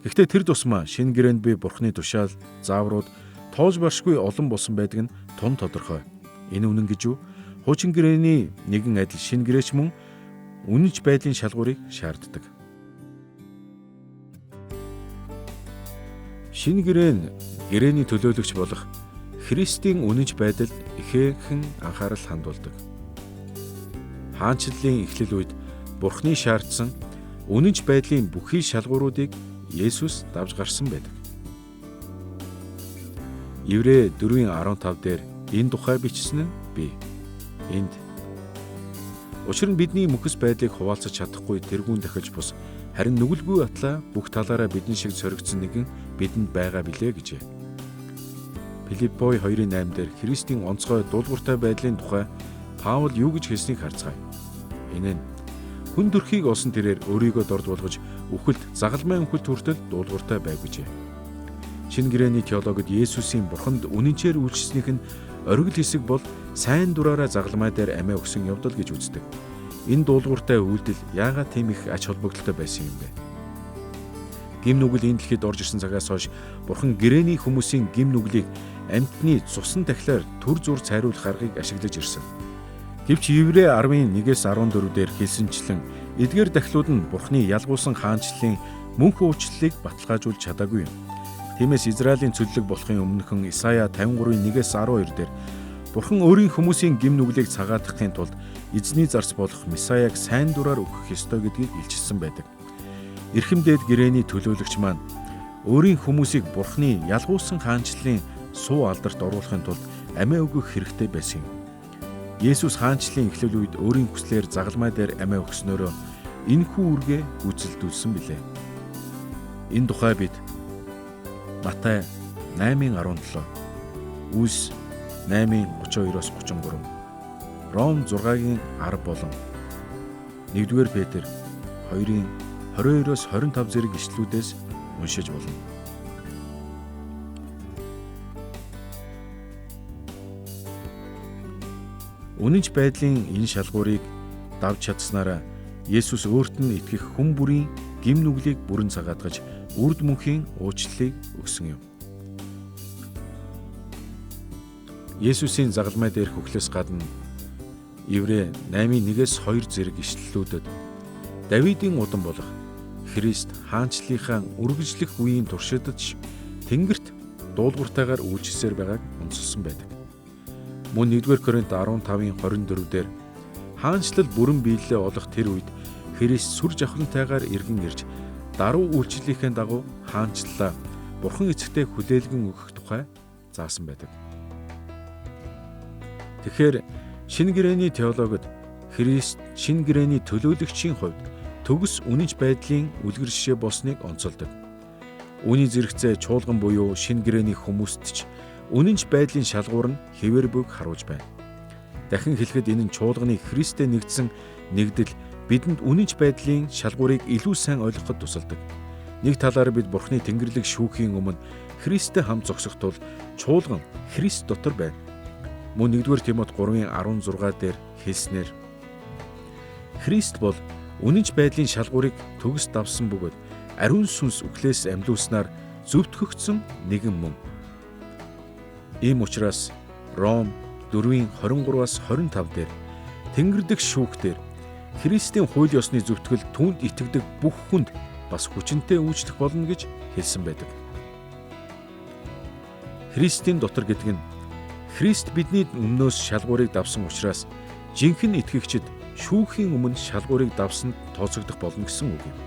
Гэхдээ тэр тусмаа шинэ гэрээнд би Бурханы тушаал, зааврууд тоож баршгүй олон болсон байдаг нь тун тодорхой. Энэ үнэн гэж юу? Хуучин гэрээний нэгэн адил шинэ гэрээч мөн үнэнч байдлын шалгуурыг шаарддаг. Шинэ гэрээн гэрээний төлөөлөгч болох Христийн үнэнч байдалд ихээхэн анхаарал хандуулдаг. Хаанчлалын эхлэл үед Бурханы шаардсан үнэнч байдлын бүхий шалгууруудыг Есүс давж гарсан байдаг. Еврэ 4:15 дээр Энэ тухай бичсэн нь би. Энд учир нь бидний мөхс байдлыг хуваалцаж чадахгүй тэргүүн дахиж бус харин нүгэлгүй атлаа бүх талаараа бидэн шиг соригдсон нэгэн бидэнд байгаа билээ гэжээ. Филиппой 2:8 дээр Христийн онцгой дуулууртай байдлын тухай Паул юу гэж хэлснийг харцгаая. Энэ нь хүн төрхийг олсон тэрээр өөрийгөө дорд болгож үхэлд загалмай үхэлд хүртэл дуулууртай байв гэжээ. Шинэ гэрээний теологид Есүсийн бурханд үнэнчээр үйлчлснийх нь оргил хэсэг бол сайн дураараа загалмай дээр амиа өгсөн явдал гэж үздэг. Энэ дуулууртай үйлдэл яагаад тийм их ач холбогдолтой байсан юм бэ? Гим нүгэл энэ дэлхийд орж ирсэн цагаас хойш бурхан гэрээний хүмүүсийн гим нүглийг амьтны цусан тахилаар төр зур цайруулах аргыг ашиглаж ирсэн. Гэвч Еврей 11-14 дээр хэлсэнчлэн эдгээр дахилууд нь бурханы ялгуулсан хаанчлалын мөнх уучлалыг баталгаажуулж чадаагүй юм. Тиймээс Израилийн цөллөг болохын өмнөхөн Исая 53:1-12 дээр бурхан өөрийн хүмүүсийн гим нүглийг цагаатгахын тулд эзний зарц болох Месаяг сайн дураар өгөх ёстой гэдгийг илчилсэн байдаг. Эрхэмдээд гэрээний төлөөлөгч маань өөрийн хүмүүсийг бурханы ялгуулсан хаанчлалын суу алдарт оруулахын тулд амиа өгөх хэрэгтэй байсан юм. Есүс хаанчлалын эхлэл үед өөрийн хүслээр загалмай дээр амиа өгснөөрөө энэхүү үргээ гүйцэлдүүлсэн билээ. Энэ тухай бид Матай 8:17, Үлс 8:32-33, Ром 6-10 болон 1-р Петр 2:22-25 зэрэг ишлүүдээс уншиж болно. Үнэнч байдлын энэ шалгуурыг давж чадсанараа Есүс өөрт нь итгэх хүн бүрийн гим нүглийг бүрэн цагаатгаж үрд мөнхийн уучлалыг өгсөн юм. Есүсийн загалмай дээрх үхлээс гадна Еврей 8:1-2 зэрэг ишлэлүүдэд Давидын удан болох Христ хаанчлалынхаа үргэлжлэх үеийн туршидаж Тэнгэрт дуулууртайгаар үйлчлсээр байгааг онцлсон байдаг. Мөн 1-р Коринт 15:24 дээр хаанчлал бүрэн биелэлээ олох тэр үед Христ сүр жавхлантайгаар иргэн ирж даруй үйлчлэлийнхээ дагуу хаанчлалаа Бурхан эцэгтэй хүлээлгэн өгөх тухай заасан байдаг. Тэгэхээр шинэ гэрээний теологид Христ шинэ гэрээний төлөөлөгчийн хувьд төгс үнэнч байдлын үлгэр жишээ болсныг онцолдог. Үүний зэрэгцээ чуулган буюу шинэ гэрээний хүмүүст ч үнэнч байдлын шалгуур нь хэвээр бүг харуулж байна. Дахин хэлэхэд энэ нь чуулганы Христтэй нэгдсэн нэгдэл бидэнд үнэнч байдлын шалгуурыг илүү сайн ойлгоход тусалдаг. Нэг талаар бид Бурхны Тэнгэрлэг шүүхийн өмнө Христтэй хамт зогсох тул чуулган Христ дотор байна. Мөн 1-р Тимот 3:16 дээр хэлснээр Христ бол үнэнч байдлын шалгуурыг төгс давсан бөгөөд ариун сүнс үхлээс амьлуулснаар зөвтгөгдсөн нэгэн мөн. Ийм учраас Ром 4:23-25 дээр Тэнгэрлэг шүүхтэр Христийн хууль ёсны зөвтгөл түүнд итгэдэг бүх хүнд бас хүчинтэй үйлчлэх болно гэж хэлсэн байдаг. Христийн дотор гэдэг нь Христ бидний өмнөөс шалгуурыг давсан учраас жинхэнэ итгэгчид шүүхийн өмнө шалгуурыг давсанд тооцогдох болно гэсэн үг юм.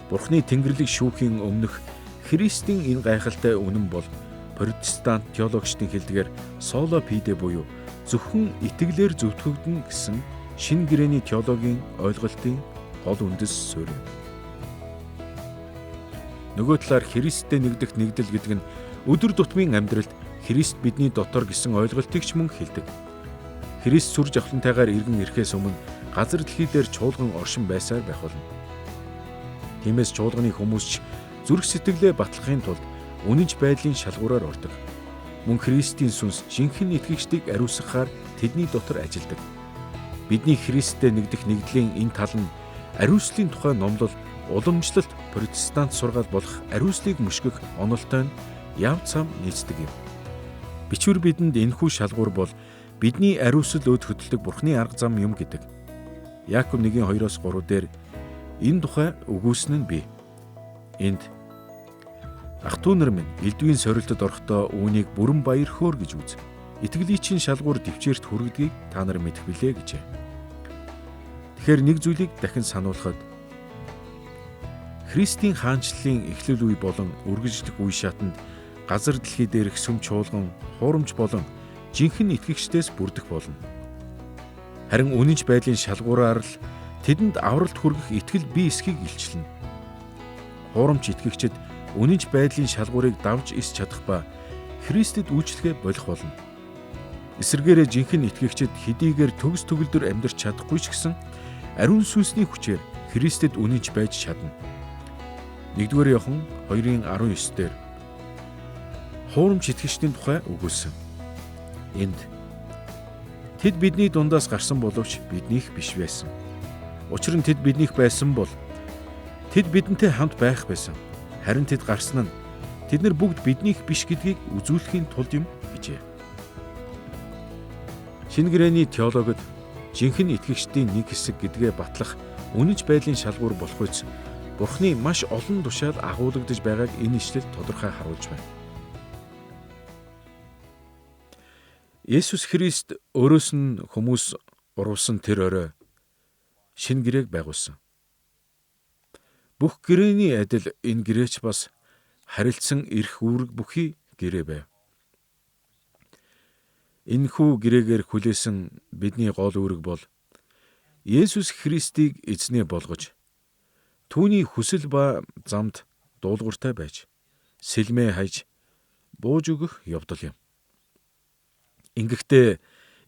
Бурхны Тэнгэрлэг шүүхийн өмнөх Христийн энэ гайхалтай үнэн бол протестант теологчдын хэлдгээр соло фиде буюу зөвхөн итгэлээр зөвтгөгдөн гэсэн шинэ гэрээний теологийн ойлголтын гол үндэс суурь юм. Нөгөө талаар Христтэй нэгдэх нэгдэл гэдэг нь өдөр тутмын амьдралд Христ бидний дотор гэсэн ойлголтыг ч мөн хэлдэг. Христ сүр жавхлантайгаар иргэн ирэхээс өмнө газар дэлхий дээр чуулган оршин байсаар байх болно. Тиймээс чуулганы хүмүүс ч зүрх сэтгэлээ батлахын тулд үнэнч байдлын шалгуураар ордог. Мөн Христийн сүнс жинхэнэ итгэгчдийг ариусгахаар тэдний дотор ажилладаг. Бидний Христтэй нэгдэх нэгдлийн энэ тал нь ариуслын тухай номлол уламжлалт протестант сургаал болох ариуслыг мөшгөх онолтой нь яв цам нийцдэг юм. Бичвэр бидэнд энэхүү шалгуур бол бидний ариусл өд хөдөлдөг Бурхны арга зам юм гэдэг. Яаков 1:2-3 дээр энэ тухай өгүүлсэн нь бий. Энд ах トゥ нар минь элдвийн сорилтод орохдоо үүнийг бүрэн баяр хөөр гэж үз. Итгэлийн чинь шалгуур төвчээрт хүргэдгийг та нар мэдэх билээ гэжээ. Тэгэхээр нэг зүйлийг дахин сануулхад Христийн хаанчлалын эхлэл үе болон үргэлжлэх үе шатанд газар дэлхий дээрх сүм чуулган, хуурамч болон жинхэнэ итгэгчдээс бүрдэх болно. Харин үнэнч байдлын шалгуураар л тэдэнд авралт хүргэх итгэл бие эсхийг илчилнэ. Хуурамч итгэгчид үнэнч байдлын шалгуурыг давж ис чадах ба Христэд үйлчлэгээ болох болно. Эсвэргээрээ жинхэнэ итгэгчид хэдийгээр төгс төгөлдөр амьдрч чадахгүй ч гэсэн ариун сүнсний хүчээр Христэд үнэнч байж чадна. 1-р Иохан 2:19 дээр хуурамч итгэгчдийн тухай өгүүлсэн. Энд тэд бидний дундаас гарсан боловч биднийх биш байсан. Учир нь тэд биднийх байсан бол тэд бидэнтэй хамт байх байсан. Харин тэд гарсан нь тэд нар бүгд биднийх биш гэдгийг үзүүлэхийн тулд юм гэжээ. Шинэ гэрээний теологид жинхэнэ итгэгчдийн нэг хэсэг гэдгээ батлах үнэнч байдлын шалгуур болох үс Бурхны маш олон тушаал агуулгадж байгааг энэ ишлэл тодорхой харуулж байна. Есүс Христ өөрөөс нь хүмүүс уруулсан тэр орой шинэ гэрээг байгуулсан. Бүх гэрээний адил энэ гэрээч бас харилцсан эрх үүрэг бүхий гэрээ байв. Энэхүү гэрээгээр хүлээсэн бидний гол үүрэг бол Есүс Христийг эзнээ болгож түүний хүсэл ба замд дуулууртай байж сэлмээ хайж бууж өгөх явдал юм. Ингэхдээ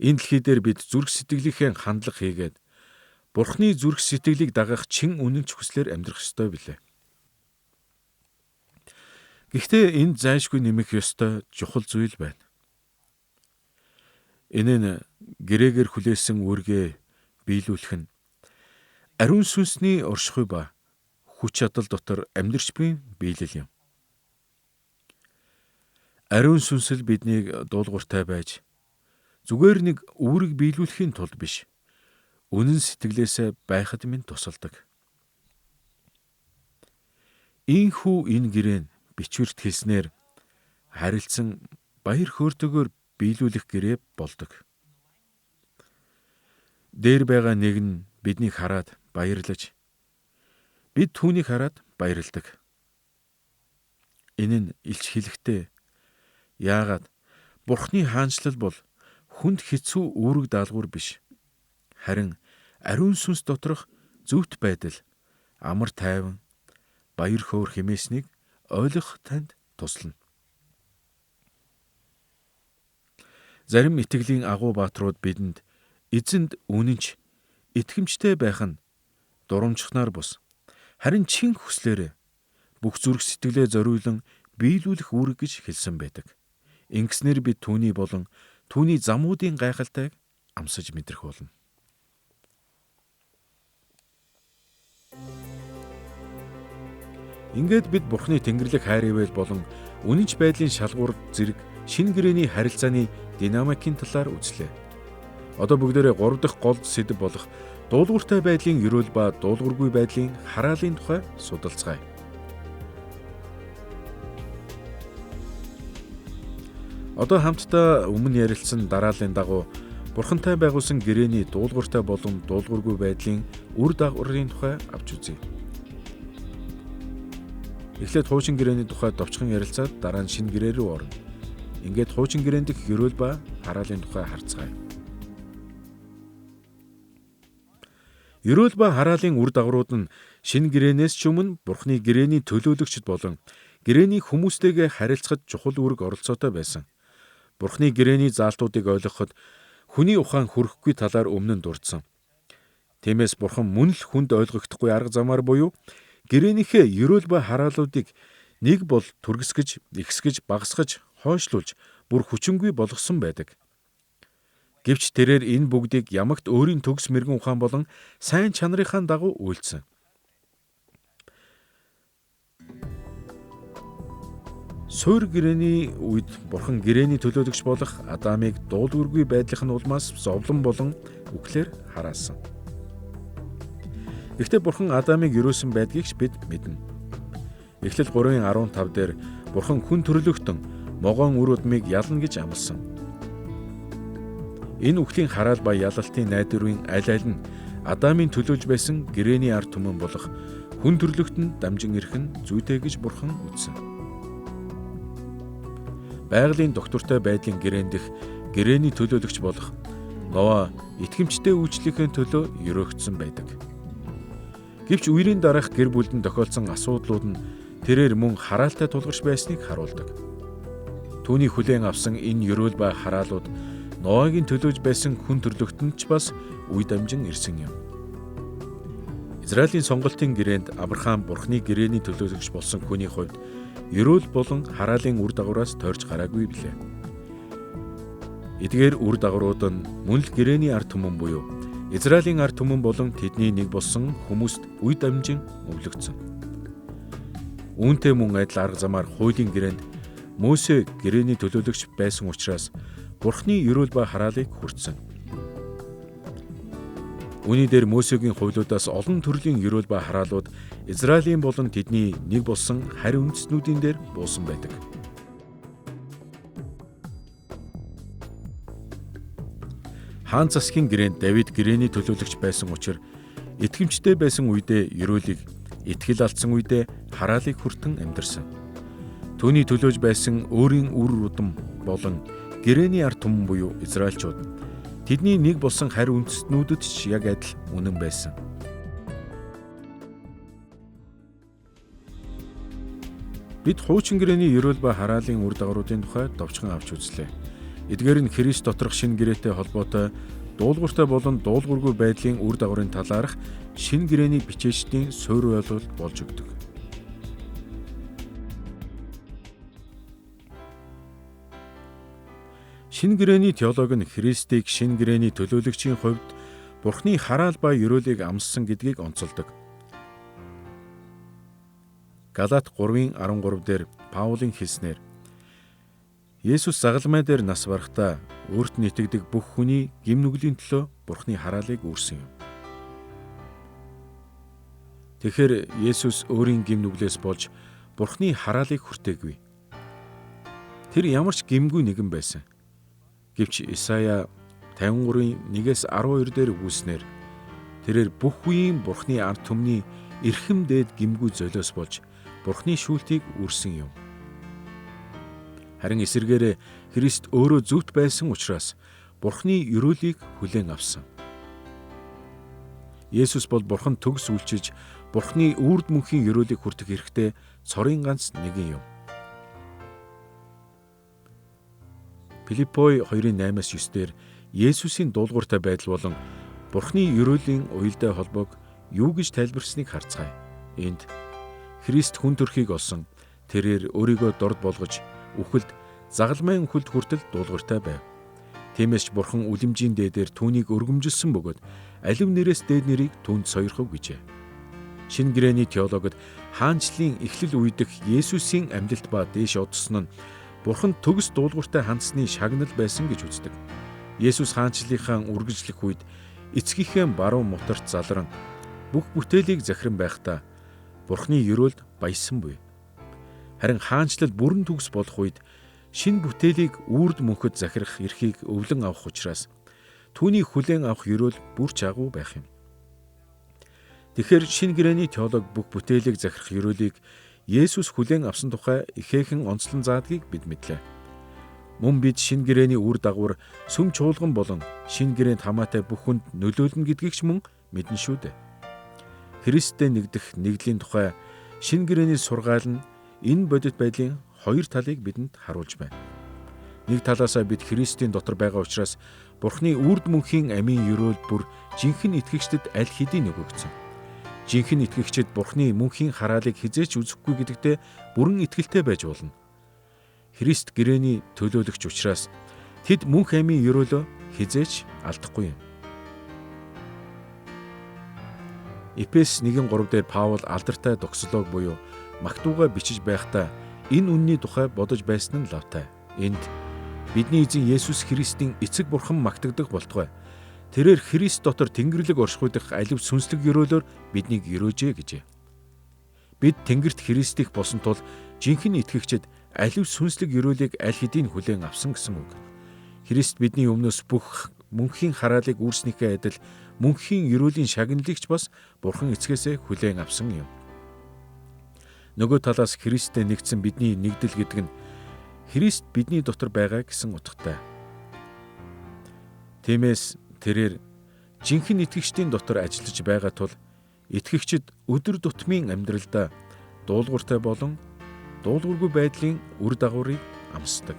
энэ дэлхий дээр бид зүрх сэтгэлийнхээ хандлага хийгээд Бурхны зүрх сэтгэлийг дагах чин үнэнч хүслээр амьдрах ёстой билээ. Гэхдээ энд зайлшгүй нэмэх ёстой чухал зүйл байна. Энэ нь гэрээгээр хүлээсэн үүргээ биелүүлэх нь ариун сүнсний оршихуй ба хүч чадал дотор амьдрч буй биелэл юм. Ариун сүнсэл биднийг дуулууртай байж зүгээр нэг үүрэг биелүүлэхийн тулд биш, үнэн сэтгэлээсээ байхад минь тусалдаг. Ийхүү энэ гэрээ нь бичвэрт хэлснээр харилцсан баяр хөөртэйгээр биелүүлэх гэрээ болдог. Дээр байгаа нэг нь биднийг хараад баярлаж, бид түүнийг хараад баярладаг. Энэ нь илч хэлэхтэй. Яагаад Бурхны хаанчлал бол хүнд хэцүү үүрэг даалгавар биш. Харин ариун сүнс доторх зөвхт байдал, амар тайван, баяр хөөр хэмээснийг ойлгох танд туслана. Зарим итгэлийн агуу бааtruуд бидэнд эзэнд үнэнч, итгэмжтэй байх нь дурамжхнаар бус. Харин чин хүслээрээ бүх зүрх сэтгэлээ зориулан биелүүлэх үүрэг гэж хэлсэн байдаг. Ингэснээр бид түүний болон түүний замуудын гайхалтайг амсаж мэдрэх болно. Ингээд бид Бурхны Тэнгэрлэг хайр ивэл болон үнэнч байдлын шалгуур зэрэг шинэ гэрээний харилцааны динамикийн талаар үзлээ. Одоо бүгдээрээ 3 дахь гол сэдэв болох дуулууртай байдлын ерөөл ба дуулуургүй байдлын хараалын тухай судалцгаая. Одоо хамтдаа өмнө ярилцсан дарааллын дагуу Бурхантай байгуулсан гэрээний дуулууртай болон дуулуургүй байдлын үр дагаврын тухай авч үзье. Эхлээд хуучин гэрээний тухай товчхон ярилцаад дараа нь шинэ гэрээ рүү орно. Ингээд хуучин гэрээнд дэх ерөөл ба хараалын тухай харцгаая. Ерөөл ба хараалын үр дагаврууд нь шинэ гэрээнээс ч өмнө Бурхны гэрээний төлөөлөгчд болон гэрээний хүмүүстэйгээ харилцахад чухал үүрэг оролцоотой байсан. Бурхны гэрээний заалтуудыг ойлгоход хүний ухаан хүрэхгүй талаар өмнө нь дурдсан. Тиймээс Бурхан мөн л хүнд ойлгогдохгүй арга замаар буюу гэрээнийхээ ерөөл ба хараалуудыг нэг бол түргэсгэж, ихсгэж, багасгаж, хойшлуулж, бүр хүчингүй болгосон байдаг. Гэвч тэрээр энэ бүгдийг ямагт өөрийн төгс мэргэн ухаан болон сайн чанарынхаа дагуу үйлдсэн. Суур гэрээний үед Бурхан гэрээний төлөөлөгч болох Адамыг дуулуургүй байдлын улмаас зовлон болон үхлээр хараасан. Гэхдээ Бурхан Адамыг юрөөсөн байдгийг бид мэднэ. Эхлэл 3:15 дээр Бурхан хүн төрлөختөн могоон үр удмыг ялна гэж амласан. Энэ үхлийн хараал ба ялалтын найдварын аль аль нь Адамын төлөөлж байсан гэрээний ард түмэн болох хүн төрлөختөнд дамжин ирэх нь зүйтэй гэж Бурхан үзсэн. Байгалийн доктортой байдлын гэрээн дэх гэрээний төлөөлөгч болох Ноа итгэмжтэй үйлчлэхийн төлөө өрөөгдсөн байдаг. Гэвч үерийн дараах гэр бүлдэн тохиолдсон асуудлууд нь тэрээр мөн хараалтай тулгарч байсныг харуулдаг. Түүний хүлээн авсан энэ ёроол ба хараалууд Ноагийн төлөөж байсан хүн төрлөختөнд ч бас үе дамжин ирсэн юм. Израилийн сонголтын гэрээнд Авраам Бурхны гэрээний төлөөлөгч болсон хүний хувьд ёроол болон хараалын үр дагавраас тойрч гараагүй билээ. Эдгээр үр дагаврууд нь мөн л гэрээний ард түмэн буюу Израилийн ард түмэн болон тэдний нэг болсон хүмүүст үе дамжин өвлөгдсөн. Үүнтэй мөн адил арга замаар хуулийн гэрээнд Мөсе гэрээний төлөөлөгч байсан учраас Бурхны ёроол ба хараалыг хүртсэн. Үүний дээр Мөсегийн хуйлуудаас олон төрлийн ёроол ба хараалууд Израилийн болон тэдний нэг болсон харь үндэстнүүдийн дээр буусан байдаг. Хаан засгийн гэрээнд Давид гэрээний төлөөлөгч байсан учраас итгэмжтэй байсан үедээ ёроолыг, итгэл алдсан үедээ хараалыг хүртэн амьдарсан. Түүний төлөөж байсан өөрийн үр удам болон гэрээний ард түмэн буюу Израильчууд тэдний нэг болсон харь үндэстнүүдэд ч яг адил үнэн байсан. Бид хуучин гэрээний ёроол ба хараалын үр дагавруудын тухай товчхон авч үзлээ. Эдгээр нь Христ доторх шинэ гэрээтэй холбоотой дуулууртай болон дуулуургүй байдлын үр дагаврын талаарх шинэ гэрээний бичээчдийн суурь ойлголт болж өгдөг. Шинэ гэрээний теологи нь Христийг шинэ гэрээний төлөөлөгчийн хувьд Бурхны хараал ба ёроолыг амссан гэдгийг онцолдог. Галаат 3:13 дээр Паулын хэлснээр Есүс загалмай дээр нас барахдаа өөрт нь итгэдэг бүх хүний гим нүглийн төлөө Бурхны хараалыг үүрсэн юм. Тэгэхээр Есүс өөрийн гим нүглээс болж Бурхны хараалыг хүртээгүй. Тэр ямар ч гимгүй нэгэн байсан. Гэвч Исая 53:1-12 дээр өгүүлснээр тэрээр бүх үеийн Бурхны ард түмний эрхэм дээд гимгүй золиос болж Бурхны шүүлтийг үрсэн юм. Харин эсвэргээрээ Христ өөрөө зүвт байсан учраас Бурхны ёроолыг хүлээн авсан. Есүс бол Бурхан төгс үйлчиж Бурхны үрд мөнхийн ёроолыг хүртэх хэрэгтэй цорын ганц нэгэн юм. Филиппой 2:8-9 дээр Есүсийн дуулууртай байдал болон Бурхны ёроолийн уялдаа холбоог юу гэж тайлбарсныг харцгаая. Энд Христ хүн төрхийг олсон, тэрээр өөрийгөө дорд болгож, үхэлд, загалмай үхэлд хүртэл дуулууртай байв. Тиймээс ч Бурхан үлэмжийн дээдээр түүнийг өргөмжилсөн бөгөөд алив нэрээс дээд нэрийг түүнд сойрхов гэжээ. Шинэ гэрээний теологид хаанчлалын эхлэл үедх Есүсийн амьдлалт ба дээш одсон нь Бурхан төгс дуулууртай хандсны шагнал байсан гэж үздэг. Есүс хаанчлалынхаа үргэлжлэх үед эцгийнхээ баруун мутарт залран бүх бүтээлийг захиран байхдаа Бурхны ёроолд баясан буй. Харин хаанчлал бүрэн төгс болох үед шинэ бүтээлийг үрд мөнхөд захирах эрхийг өвлөн авах учраас түүний хүлээн авах ёроол бүр ч агуу байх юм. Тэгэхээр шинэ гэрээний теолог бүх бүтээлийг захирах ёроолыг Есүс хүлээн авсан тухай ихээхэн онцлон заадгийг бид мэдлээ. Мөн бид шинэ гэрээний үр дагавар сүм чуулган болон шинэ гэрээнд хамаатай бүх хүнд нөлөөлнө гэдгийг ч мөн мэднэ шүү дээ. Христтэй нэгдэх нэгдлийн тухай шинэ гэрээний сургаал нь энэ бодит байдлын хоёр талыг бидэнд харуулж байна. Нэг талаасаа бид Христийн дотор байгаа учраас Бурхны үрд мөнхийн амийн ёроол бүр жинхэнэ итгэгчдэд аль хэдийн өгөгдсөн. Жинхэнэ итгэгчид Бурхны мөнхийн хараалыг хизээч үзэхгүй гэдэгтээ бүрэн итгэлтэй байж болно. Христ гэрээний төлөөлөгч учраас тэд мөнх амийн ёроолоо хизээч алдахгүй юм. Эфес 1:3 дээр Паул алдартай докслог буюу магтууга бичиж байхдаа энэ үнний тухай бодож байсан нь лавтай. Энд бидний эзэн Есүс Христийн эцэг бурхан магтагдах болтугай. Тэрээр Христ дотор Тэнгэрлэг оршихуйдах алив сүнслэг ёроолоор биднийг ёроожээ гэжээ. Бид Тэнгэрт Христийг босон тул жинхэнэ итгэгчид алив сүнслэг ёроолыг аль хэдийн хүлээн авсан гэсэн үг. Христ бидний өмнөөс бүх мөнхийн хараалыг үүрснийхээ адил мөнхийн ёроолийн шагналыг ч бас Бурхан эцгээсээ хүлээн авсан юм. Нөгөө талаас Христтэй нэгдсэн бидний нэгдэл гэдэг нь Христ бидний дотор байгаа гэсэн утгатай. Тиймээс тэрээр жинхэнэ итгэгчдийн дотор ажиллаж байгаа тул итгэгчид өдөр тутмын амьдралдаа дуулууртай болон дуулуургүй байдлын үр дагаврыг амсдаг.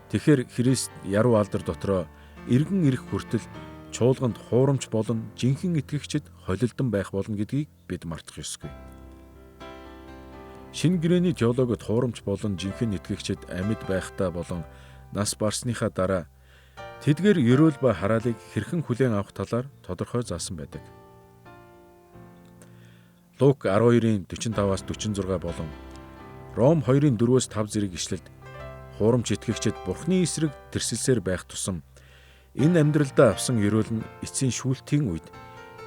Тэгэхээр Христ яруу алдар дотроо эргэн ирэх хүртэл чуулганд хуурамч болон жинхэнэ итгэгчид холилдон байх болно гэдгийг бид мартах ёсгүй. Шинэ гэрээний теологид хуурамч болон жинхэнэ итгэгчид амьд байхдаа болон нас барсныхаа дараа тэдгээр ерөөл ба хараалыг хэрхэн хүлээн авах талаар тодорхой заасан байдаг. Лук 12-ийн 45-аас 46 болон Ром 2-ийн 4-өөс 5 зэрэг ишлэлд хуурамч итгэгчид Бурхны эсрэг тэрсэлсээр байх тусам энэ амьдралдаа авсан ерөөл нь эцсийн шүүлтийн үед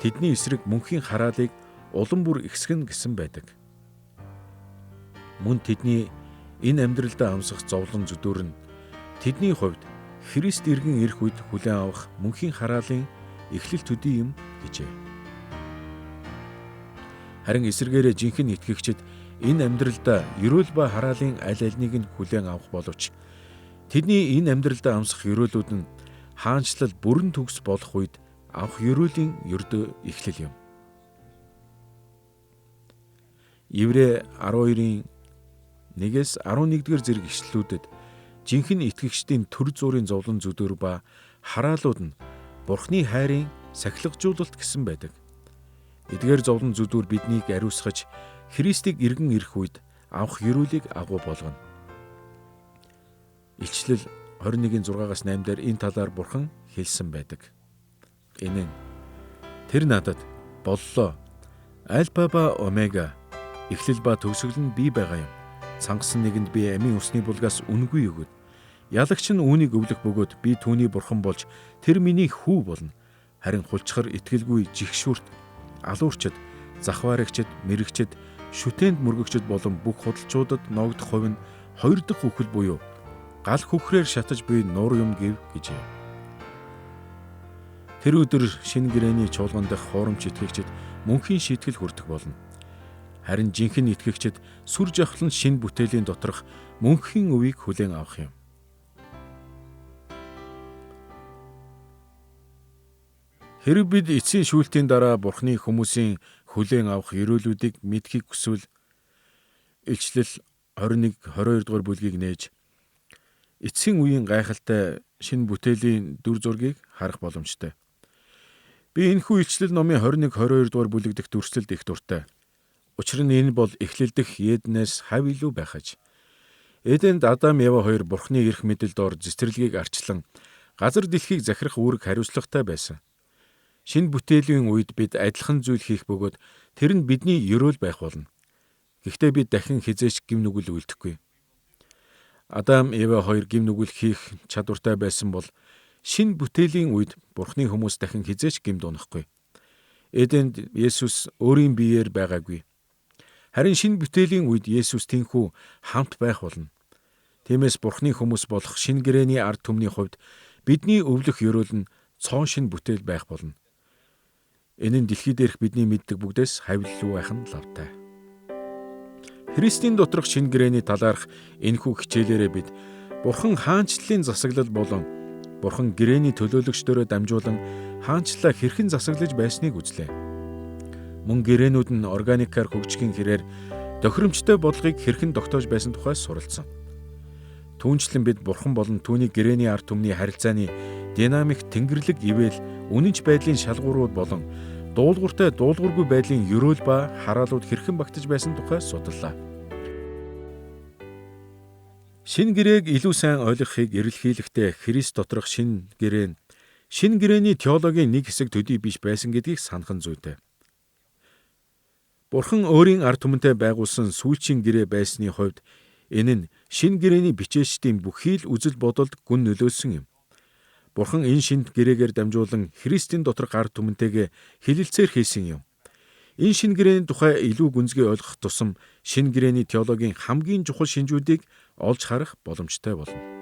тэдний эсрэг мөнхийн хараалыг улам бүр ихсгэн гэсэн байдаг. Мөн тэдний энэ амьдралдаа амсах зовлон зүдүүр нь тэдний хувьд Христ иргэн ирэх үед хүлээн авах мөнхийн хараалын эхлэл төдий юм гэжээ. Харин эсвэргээрээ жинхэнэ итгэгчид энэ амьдралдаа ерөөл ба хараалын аль альнийг нь хүлээн авах боловч тэдний энэ амьдралдаа амсах ерөөлүүд нь хаанчлал бүрэн төгс болох үед авах ерөөлийн ердөө эхлэл юм. Еврэ 12-ийн 1-ээс 11-р зэрэг ишлэлүүдэд жинхэнэ итгэгчдийн төр зүрийн зовлон зүдүүр ба хараалууд нь Бурхны хайрын сахилгажуулалт гэсэн байдаг. Эдгээр зовлон зүдүүр биднийг ариусгаж Христийг иргэн ирэх үед авах ерөөлийг агуу болгоно. Илчлэл 21-ийн 6-аас 8 дээр энэ талаар Бурхан хэлсэн байдаг. Энэ нь тэр надад боллоо. Альфа ба Омега, эхлэл ба төгсгөл нь би байгаа юм. Цангасан нэгэнд би амийн усны булгаас үнгүй өгöd. Ялагч нь үүнийг өвлөх бөгөөд би түүний бурхан болж тэр миний хүү болно. Харин хулчхар итгэлгүй жигшүүрт, алуурчид, захваарагчид, мэрэгчид, шүтээнд мөргөгчд болон бүх худалчуудад ногдох хувь нь 2 дахь үхэл буюу гал хөхрээр шатаж буй нуур юм гэв гэжээ. Тэр өдөр шинэ гэрээний чуулган дахь хуурамч итгэгчид мөнхийн шийтгэл хүртэх болно. Харин жинхэнэ итгэгчид сүр жавхлан шинэ бүтээлийн доторх мөнхийн үеийг хүлээн авах юм. Хэрэг бид эцсийн шүүлтийн дараа Бурхны хүмүүсийн хүлээн авах ерөөлүүдийг мэдхийг хүсвэл Илчлэл 21-22 дугаар бүлгийг нээж эцсийн үеийн гайхалтай шинэ бүтээлийн дүр зургийг харах боломжтой. Би энэхүү Илчлэл номын 21-22 дугаар бүлэг дэх дүрслэлд их дуртай. Учир нь энэ бол эхлэлдэх Еднээс хав илүү байх аж. Эденд Адам Ева хоёр Бурхны эрх мэдэл дор цэцэрлэгийг арчлан газар дэлхийг захирах үүрэг хариуцлагатай байсан. Шинэ бүтээлийн үед бид адилхан зүйл хийх бөгөөд тэр нь бидний ерөөл байх болно. Гэхдээ бид дахин хизээч гим нүгэл үйлдэхгүй. Адам Ева хоёр гим нүгэл хийх чадвартай байсан бол шинэ бүтээлийн үед Бурхны хүмүүс дахин хизээч гимд унахгүй. Эденд Есүс өөрийн биеэр байгаагүй. Харин шинэ бүтээлийн үед Есүс тэнхүү хамт байх болно. Тиймээс Бурхны хүмүүс болох шинэ гэрээний ард түмний хувьд бидний өвлөх ерөөл нь цоон шинэ бүтээл байх болно. Энэ нь дэлхий дээрх бидний мэддэг бүгдээс хавьлуу байх нь лавтай. Христийн доторх шинэ гэрээний талаарх энэхүү хичээлээрээ бид Бурхан хаанчлалын засаглал болон Бурхан гэрээний төлөөлөгчдөрөө дамжуулан хаанчлалаа хэрхэн засаглаж байсныг үзлээ. Мөн гэрээнүүд нь органикаар хөгжихийн хэрээр тохиромжтой бодлогыг хэрхэн тогтоож байсан тухай суралцсан. Түүнчлэн бид Бурхан болон түүний гэрээний ард түмний харилцааны динамик тэнгэрлэг ивэл үнэнч байдлын шалгуурууд болон дуулууртай дуулуургүй байдлын ерөөл ба хараалууд хэрхэн багтаж байсан тухай судаллаа. Шинэ гэрээг илүү сайн ойлгохыг эрэлхийлэхдээ Христ доторх шинэ гэрээ нь шинэ гэрээний теологийн нэг хэсэг төдий биш байсан гэдгийг санах нь зүйтэй. Бурхан өөрийн ард түмэнтэй байгуулсан сүүлчийн гэрээ байсны хувьд энэ нь шинэ гэрээний бичээчдийн бүхий л үзэл бодолд гүн нөлөөлсөн юм. Бурхан энэ шинэ гэрээгээр дамжуулан Христийн доторх ард түмэнтэйгээ хилэлцээр хийсэн юм. Энэ шинэ гэрээний тухай илүү гүнзгий ойлгох тусам шинэ гэрээний теологийн хамгийн чухал шинжүүдийг олж харах боломжтой болно.